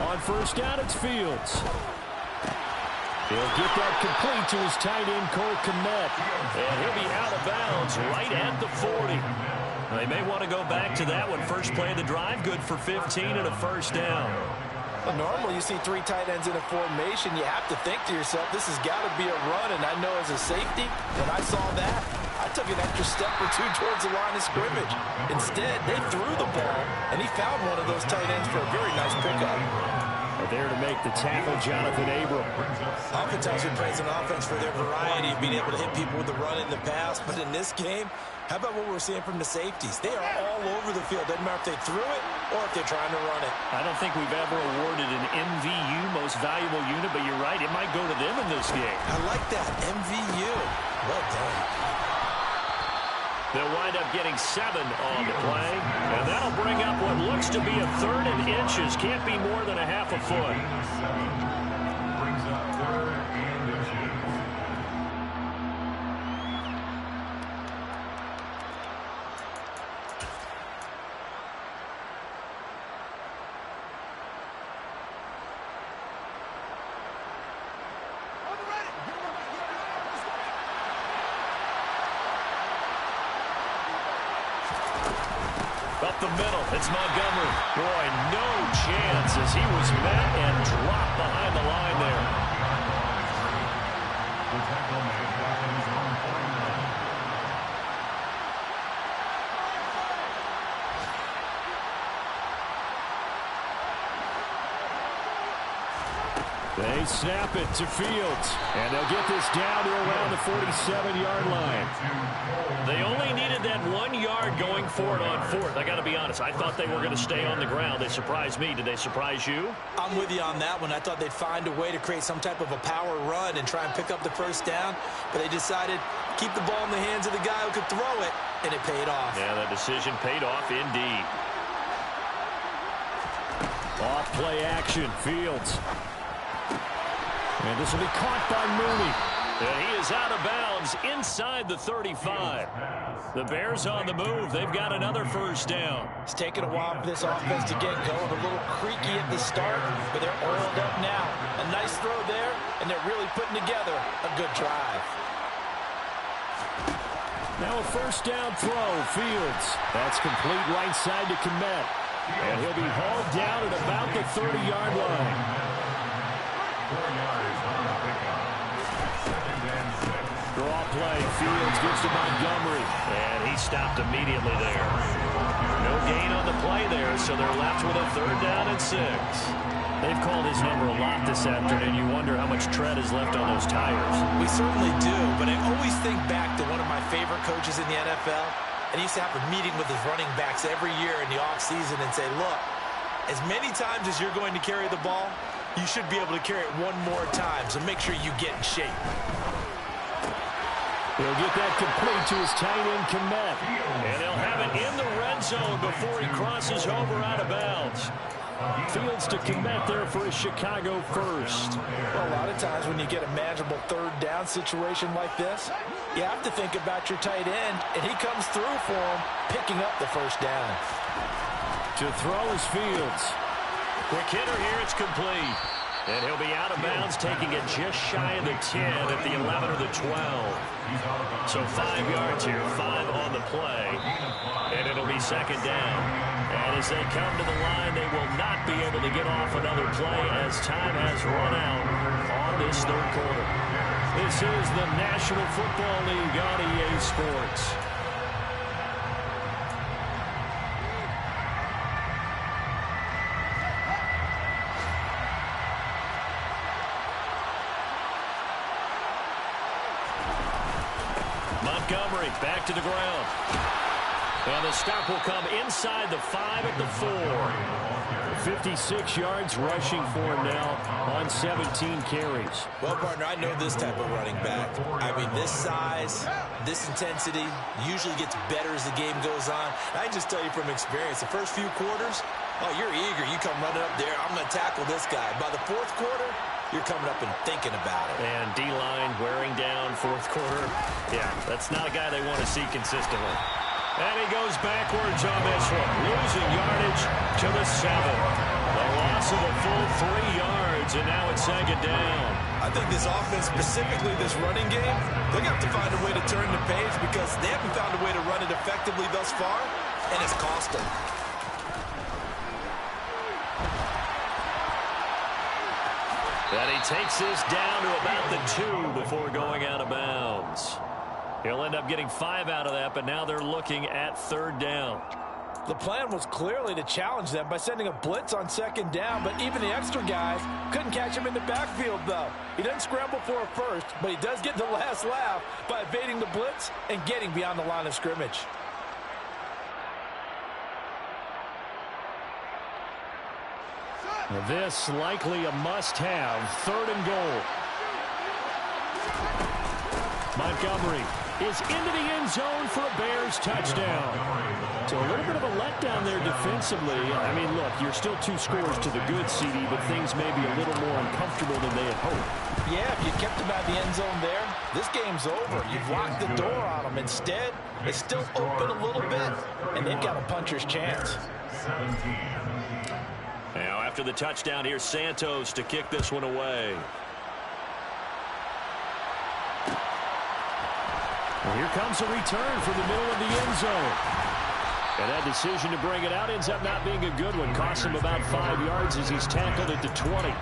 On first down, it's Fields. He'll get that complete to his tight end, Cole Kmet. And he'll be out of bounds right at the 40. They may want to go back to that one. First play of the drive, good for 15 and a first down. Well, normally you see 3 tight ends in a formation. You have to think to yourself, this has got to be a run. And I know as a safety, when I saw that, I took an extra step or 2 towards the line of scrimmage. Instead, they threw the ball, and he found one of those tight ends for a very nice pickup. There to make the tackle, Jonathan Abram. Oftentimes we praise an offense for their variety of being able to hit people with the run in the pass. But in this game, how about what we're seeing from the safeties? They are all over the field. Doesn't matter if they threw it or if they're trying to run it. I don't think we've ever awarded an MVU, most valuable unit, but you're right, it might go to them in this game. I like that, MVU. Well done. They'll wind up getting 7 on the play, and that'll bring up what looks to be a 3rd and inches. Can't be more than a half a foot. Brings up 3rd and inches. Up the middle, it's Montgomery. Boy, no chance as he was met and dropped behind the line there. The tackle made back in his own 49. They snap it to Fields, and they'll get this down to around the 47-yard line. They only needed that 1 yard start going for it on fourth. I got to be honest. I thought they were going to stay on the ground. They surprised me. Did they surprise you? I'm with you on that one. I thought they'd find a way to create some type of a power run and try and pick up the first down, but they decided to keep the ball in the hands of the guy who could throw it, and it paid off. Yeah, that decision paid off indeed. Off play action, Fields. And this will be caught by Mooney. And he is out of bounds inside the 35. The Bears on the move. They've got another first down. It's taken a while for this offense to get going. A little creaky at the start, but they're oiled up now. A nice throw there, and they're really putting together a good drive. Now a first down throw, Fields. That's complete right side to Kmet. And he'll be hauled down at about the 30-yard line. 4 yards on the pickup. 2nd and 6. Draw play. Fields gives to Montgomery. And he stopped immediately there. No gain on the play there, so they're left with a 3rd down and 6. They've called his number a lot this afternoon. You wonder how much tread is left on those tires. We certainly do, but I always think back to one of my favorite coaches in the NFL. And he used to have a meeting with his running backs every year in the offseason and say, look, as many times as you're going to carry the ball, you should be able to carry it one more time, so make sure you get in shape. He'll get that complete to his tight end, Kmet. And they'll have it in the red zone before he crosses over out of bounds. Fields to Kmet there for his Chicago first. Well, a lot of times when you get a manageable 3rd down situation like this, you have to think about your tight end, and he comes through for him, picking up the first down. To throw is Fields. Quick hitter here, it's complete. And he'll be out of bounds, taking it just shy of the 10 at the 11 or the 12. So 5 yards here, 5 on the play. And it'll be 2nd down. And as they come to the line, they will not be able to get off another play as time has run out on this 3rd quarter. This is the National Football League on EA Sports. Montgomery back to the ground. And the stop will come inside the 5 at the 4. 56 yards rushing for him now on 17 carries. Well, partner, I know this type of running back. I mean, this size, this intensity usually gets better as the game goes on. I can just tell you from experience, the first few quarters, oh, you're eager. You come running up there, I'm going to tackle this guy. By the 4th quarter, you're coming up and thinking about it. And D-line wearing down 4th quarter. Yeah, that's not a guy they want to see consistently. And he goes backwards on this one, losing yardage to the 7. The loss of a full 3 yards, and now it's 2nd down. I think this offense, specifically this running game, they're going to have to find a way to turn the page because they haven't found a way to run it effectively thus far, and it's cost them. And he takes this down to about the 2 before going out of bounds. He'll end up getting 5 out of that, but now they're looking at 3rd down. The plan was clearly to challenge them by sending a blitz on 2nd down, but even the extra guys couldn't catch him in the backfield, though. He doesn't scramble for a first, but he does get the last laugh by evading the blitz and getting beyond the line of scrimmage. This likely a must-have, 3rd and goal. Montgomery is into the end zone for a Bears touchdown. So a little bit of a letdown there defensively. I mean, look, you're still 2 scores to the good, CD, but things may be a little more uncomfortable than they had hoped. Yeah, if you kept them out of the end zone there, this game's over. You've locked the door on them. Instead, it's still open a little bit, and they've got a puncher's chance. 17. Now, after the touchdown, here's Santos to kick this one away. Well, here comes a return from the middle of the end zone. And that decision to bring it out ends up not being a good one. Costs him about 5 yards as he's tackled at the 20.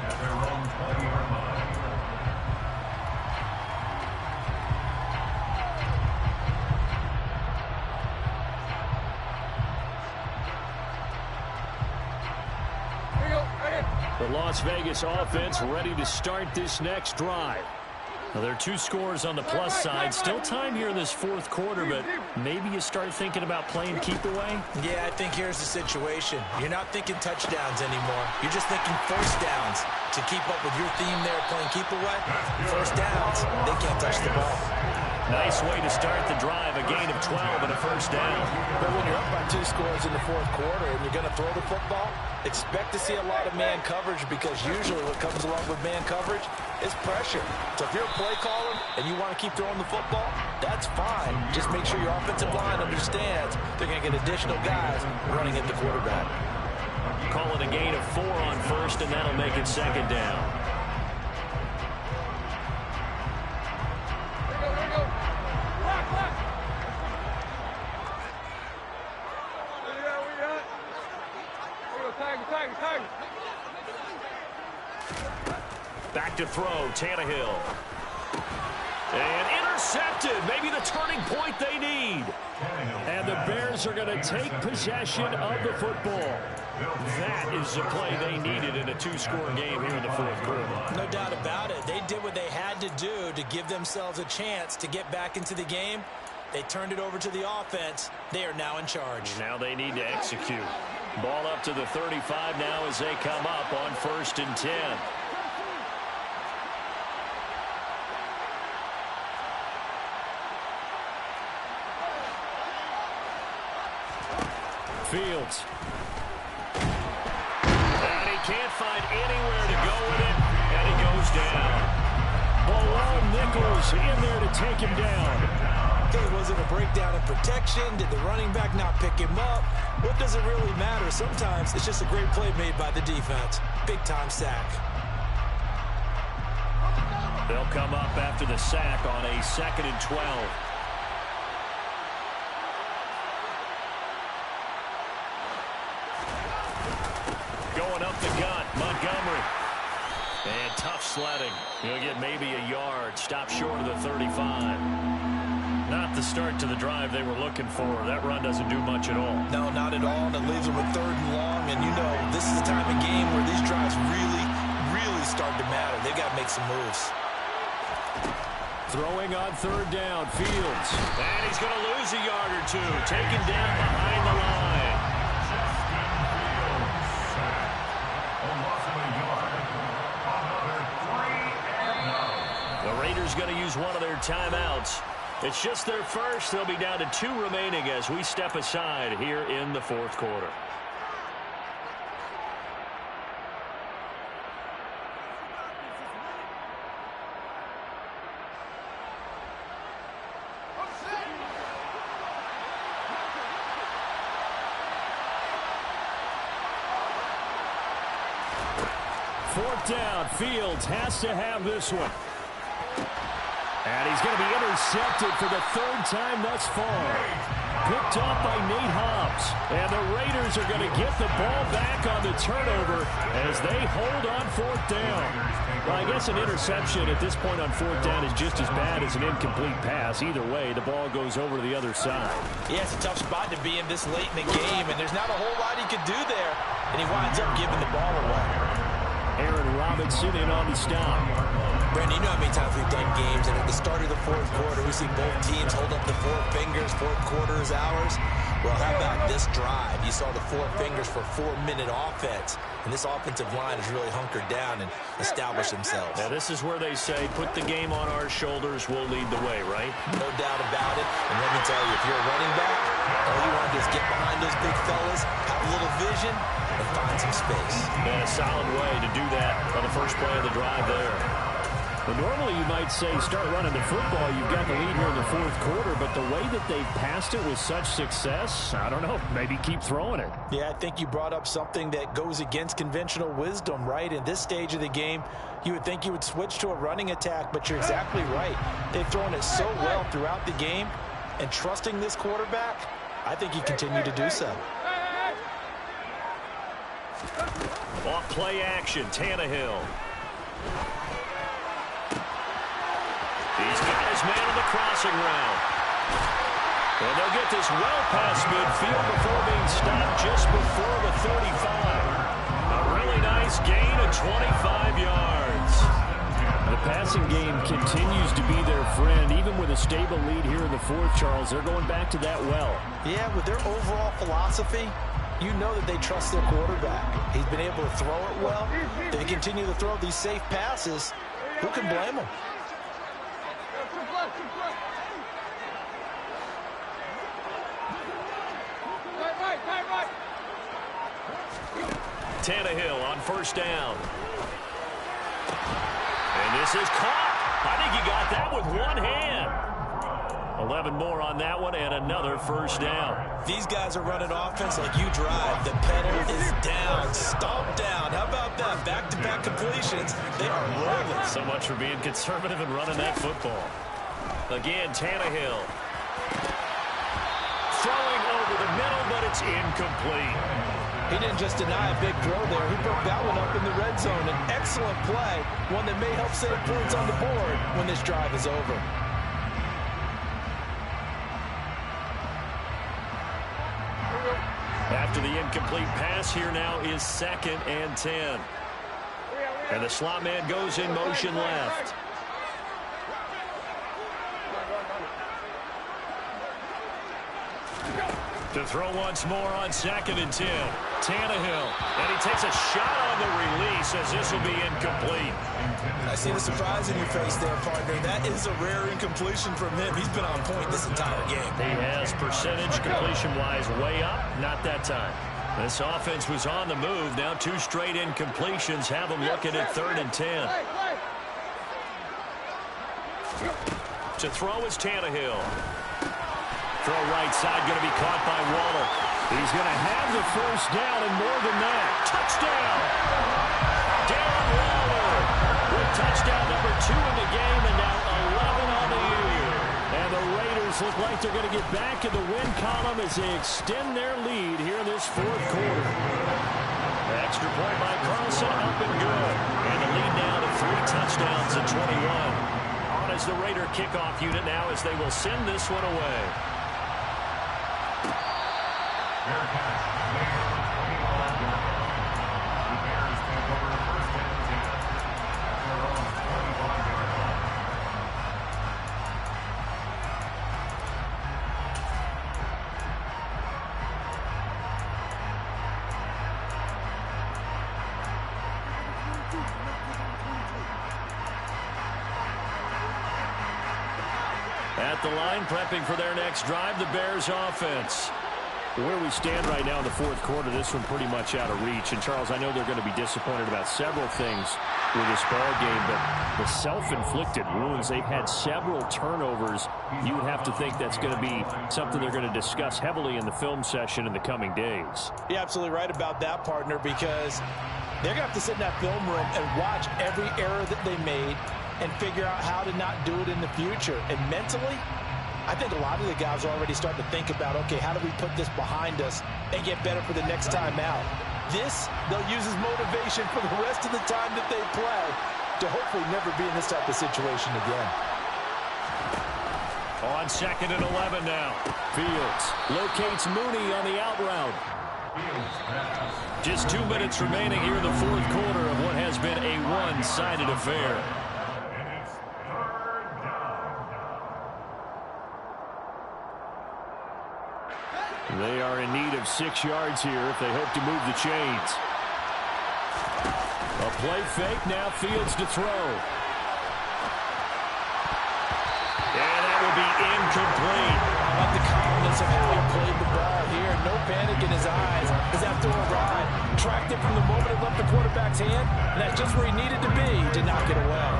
The Las Vegas offense ready to start this next drive. Well, there are 2 scores on the plus side. Still time here in this fourth quarter, but maybe you start thinking about playing keep away? Yeah, I think here's the situation. You're not thinking touchdowns anymore. You're just thinking first downs. To keep up with your theme there playing keep away, first downs, they can't touch the ball. Nice way to start the drive, a gain of 12 and a first down. But when you're up by 2 scores in the fourth quarter and you're going to throw the football, expect to see a lot of man coverage, because usually what comes along with man coverage is pressure. So if you're a play caller and you want to keep throwing the football, that's fine. Just make sure your offensive line understands they're going to get additional guys running at the quarterback. Call it a gain of 4 on first, and that'll make it second down. Back to throw, Tannehill. And intercepted. Maybe the turning point they need. And the Bears are going to take possession of the football. That is the play they needed in a 2-score game here in the fourth quarter. No doubt about it. They did what they had to do to give themselves a chance to get back into the game. They turned it over to the offense. They are now in charge. Now they need to execute. Ball up to the 35 now as they come up on 1st and 10. Fields. And he can't find anywhere to go with it, and he goes down. Malone Nichols in there to take him down. Okay, was it a breakdown in protection? Did the running back not pick him up? What does it really matter? Sometimes it's just a great play made by the defense. Big-time sack. They'll come up after the sack on a 2nd and 12. Going up the gut, Montgomery. And tough sledding. He'll get maybe a yard. Stop short of the 35. Not the start to the drive they were looking for. That run doesn't do much at all. No, not at all. And it leaves them with 3rd and long. And you know, this is the time of game where these drives really start to matter. They've got to make some moves. Throwing on 3rd down, Fields. And he's going to lose a yard or 2. Taken down behind the line. The Raiders going to use one of their timeouts. It's just their first. They'll be down to 2 remaining as we step aside here in the fourth quarter. Fourth down, Fields has to have this one. And he's going to be intercepted for the 3rd time thus far. Picked up by Nate Hobbs. And the Raiders are going to get the ball back on the turnover as they hold on 4th down. Well, I guess an interception at this point on 4th down is just as bad as an incomplete pass. Either way, the ball goes over to the other side. Yeah, it's a tough spot to be in this late in the game, and there's not a whole lot he could do there. And he winds up giving the ball away. Aaron Robinson in on the stop. Brandon, you know how many times we've done games, and at the start of the fourth quarter, we see both teams hold up the 4 fingers, fourth quarter is ours. Well, how about this drive? You saw the 4 fingers for 4-minute offense, and this offensive line has really hunkered down and established themselves. Now, this is where they say, put the game on our shoulders, we'll lead the way, right? No doubt about it, and let me tell you, if you're a running back, all you want to do is get behind those big fellas, have a little vision, and find some space. And a solid way to do that on the first play of the drive there. Well, normally you might say start running the football. You've got the lead here in the fourth quarter, but the way that they've passed it with such success, I don't know, maybe keep throwing it. Yeah, I think you brought up something that goes against conventional wisdom, right? In this stage of the game, you would think you would switch to a running attack, but you're exactly right. They've thrown it so well throughout the game, and trusting this quarterback, I think you continue to do so. Off play action, Tannehill. He's got his man on the crossing route. And they'll get this well past midfield before being stopped just before the 35. A really nice gain of 25 yards. The passing game continues to be their friend. Even with a stable lead here in the fourth, Charles, they're going back to that well. Yeah, with their overall philosophy, you know that they trust their quarterback. He's been able to throw it well. They continue to throw these safe passes. Who can blame them? Tannehill on first down. And this is caught. I think he got that with one hand. 11 more on that one and another first down. These guys are running offense like you drive. The pedal is down, stomp down. How about that? Back-to-back completions. They are rolling. So much for being conservative and running that football. Again, Tannehill. Throwing over the middle, but it's incomplete. He didn't just deny a big throw there. He broke that one up in the red zone. An excellent play, one that may help save points on the board when this drive is over. After the incomplete pass, here now is 2nd and 10. And the slot man goes in motion left. To throw once more on 2nd and 10. Tannehill. And he takes a shot on the release as this will be incomplete. I see the surprise in your face there, partner. That is a rare incompletion from him. He's been on point this entire game. He has percentage completion-wise way up. Not that time. This offense was on the move. Now 2 straight incompletions have them looking at 3rd and 10. To throw is Tannehill. Throw right side, going to be caught by Waller. He's going to have the first down and more than that. Touchdown! Darren Waller with touchdown number 2 in the game and now 11 on the year. And the Raiders look like they're going to get back in the win column as they extend their lead here in this fourth quarter. Extra point by Carlson, up and good. And the lead now to 3 touchdowns at 21. On as the Raider kickoff unit now as they will send this one away. Fair catch. Later, 25-yard line. The Bears take over 1st and 10 at their own 25-yard line. At the line, prepping for their next drive, the Bears offense. Where we stand right now in the fourth quarter, this one pretty much out of reach. And, Charles, I know they're going to be disappointed about several things with this ball game, but the self-inflicted wounds, they've had several turnovers. You would have to think that's going to be something they're going to discuss heavily in the film session in the coming days. You're absolutely right about that, partner, because they're going to have to sit in that film room and watch every error that they made and figure out how to not do it in the future. And mentally, I think a lot of the guys are already starting to think about, okay, how do we put this behind us and get better for the next time out? This, they'll use as motivation for the rest of the time that they play to hopefully never be in this type of situation again. On 2nd and 11 now. Fields locates Mooney on the out route. Just 2 minutes remaining here in the fourth quarter of what has been a one-sided affair. They are in need of 6 yards here if they hope to move the chains. A play fake, now Fields to throw. And that will be incomplete. I like the confidence of how he played the ball here. No panic in his eyes as that throw arrived. Tracked it from the moment it left the quarterback's hand, and that's just where he needed to be to knock it away.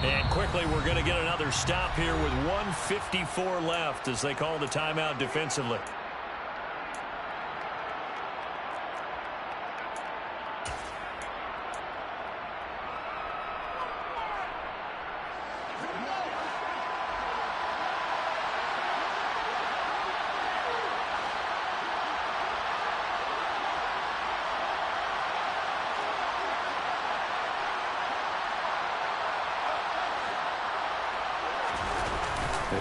And quickly, we're going to get another stop here with 1:54 left as they call the timeout defensively.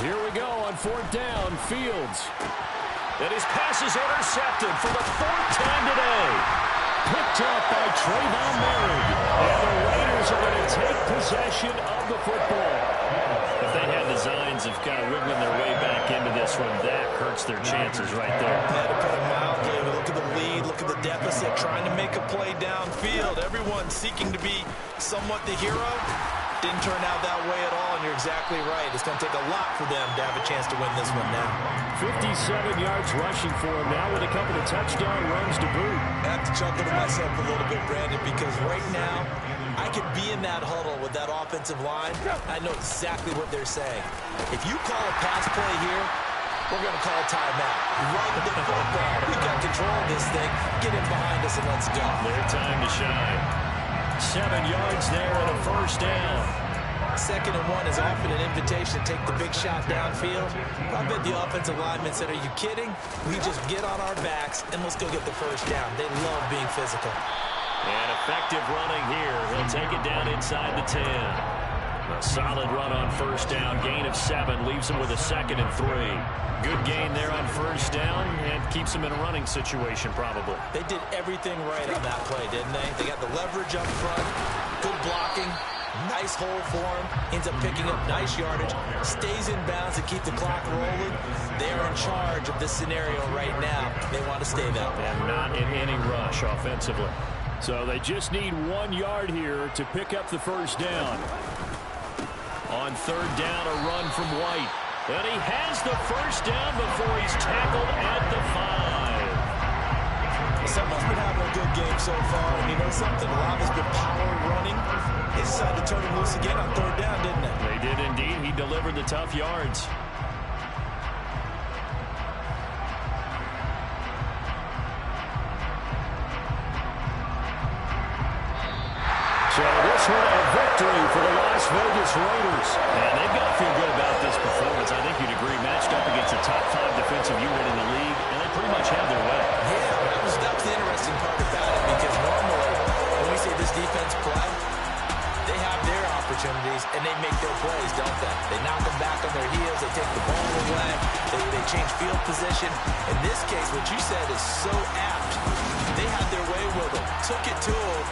Here we go on 4th down. Fields And his pass is intercepted for the fourth time today. Picked up by Trayvon Merritt. And the Raiders are going to take possession of the football. If they had designs of kind of wiggling their way back into this one, that hurts their chances right there. Yeah, to put it mildly, look at the lead, look at the deficit, trying to make a play downfield. Everyone seeking to be somewhat the hero. Didn't turn out that way at all, and you're exactly right. It's going to take a lot for them to have a chance to win this one now. 57 yards rushing for him now with a couple of touchdown runs to boot. I have to chuckle to myself a little bit, Brandon, because right now I could be in that huddle with that offensive line. I know exactly what they're saying. If you call a pass play here, we're going to call a timeout. Run the football. We've got control of this thing. Get it behind us and let's go. Their time to shine. 7 yards there and a first down. 2nd and 1 is often an invitation to take the big shot downfield. I bet the offensive linemen said, are you kidding? We just get on our backs and let's go get the first down. They love being physical. And effective running here. He'll take it down inside the 10. A solid run on first down. Gain of 7 leaves him with a 2nd and 3. Good gain there on first down and keeps him in a running situation probably. They did everything right on that play, didn't they? They got the leverage up front, good blocking, nice hole for him, ends up picking up nice yardage, stays in bounds to keep the clock rolling. They're in charge of this scenario right now. They want to stay that way. And not in any rush offensively. So they just need 1 yard here to pick up the first down. On third down, a run from White. And he has the first down before he's tackled at the 5. Someone's been having a good game so far. And you know something? A lot has been power running. They decided to turn him loose again on third down, didn't they? They did indeed. He delivered the tough yards. So this one a victory for the Las Vegas Raiders. And they've got to feel good about this performance. I think you'd agree, matched up against a top 5 defensive unit in the league, and they pretty much have their way. Yeah, that was the interesting part about it, because normally when we say this defense play, they have their opportunities and they make their plays, don't they? They knock them back on their heels, they take the ball away, they change field position. In this case, what you said is so apt. They had their way with them, took it to them.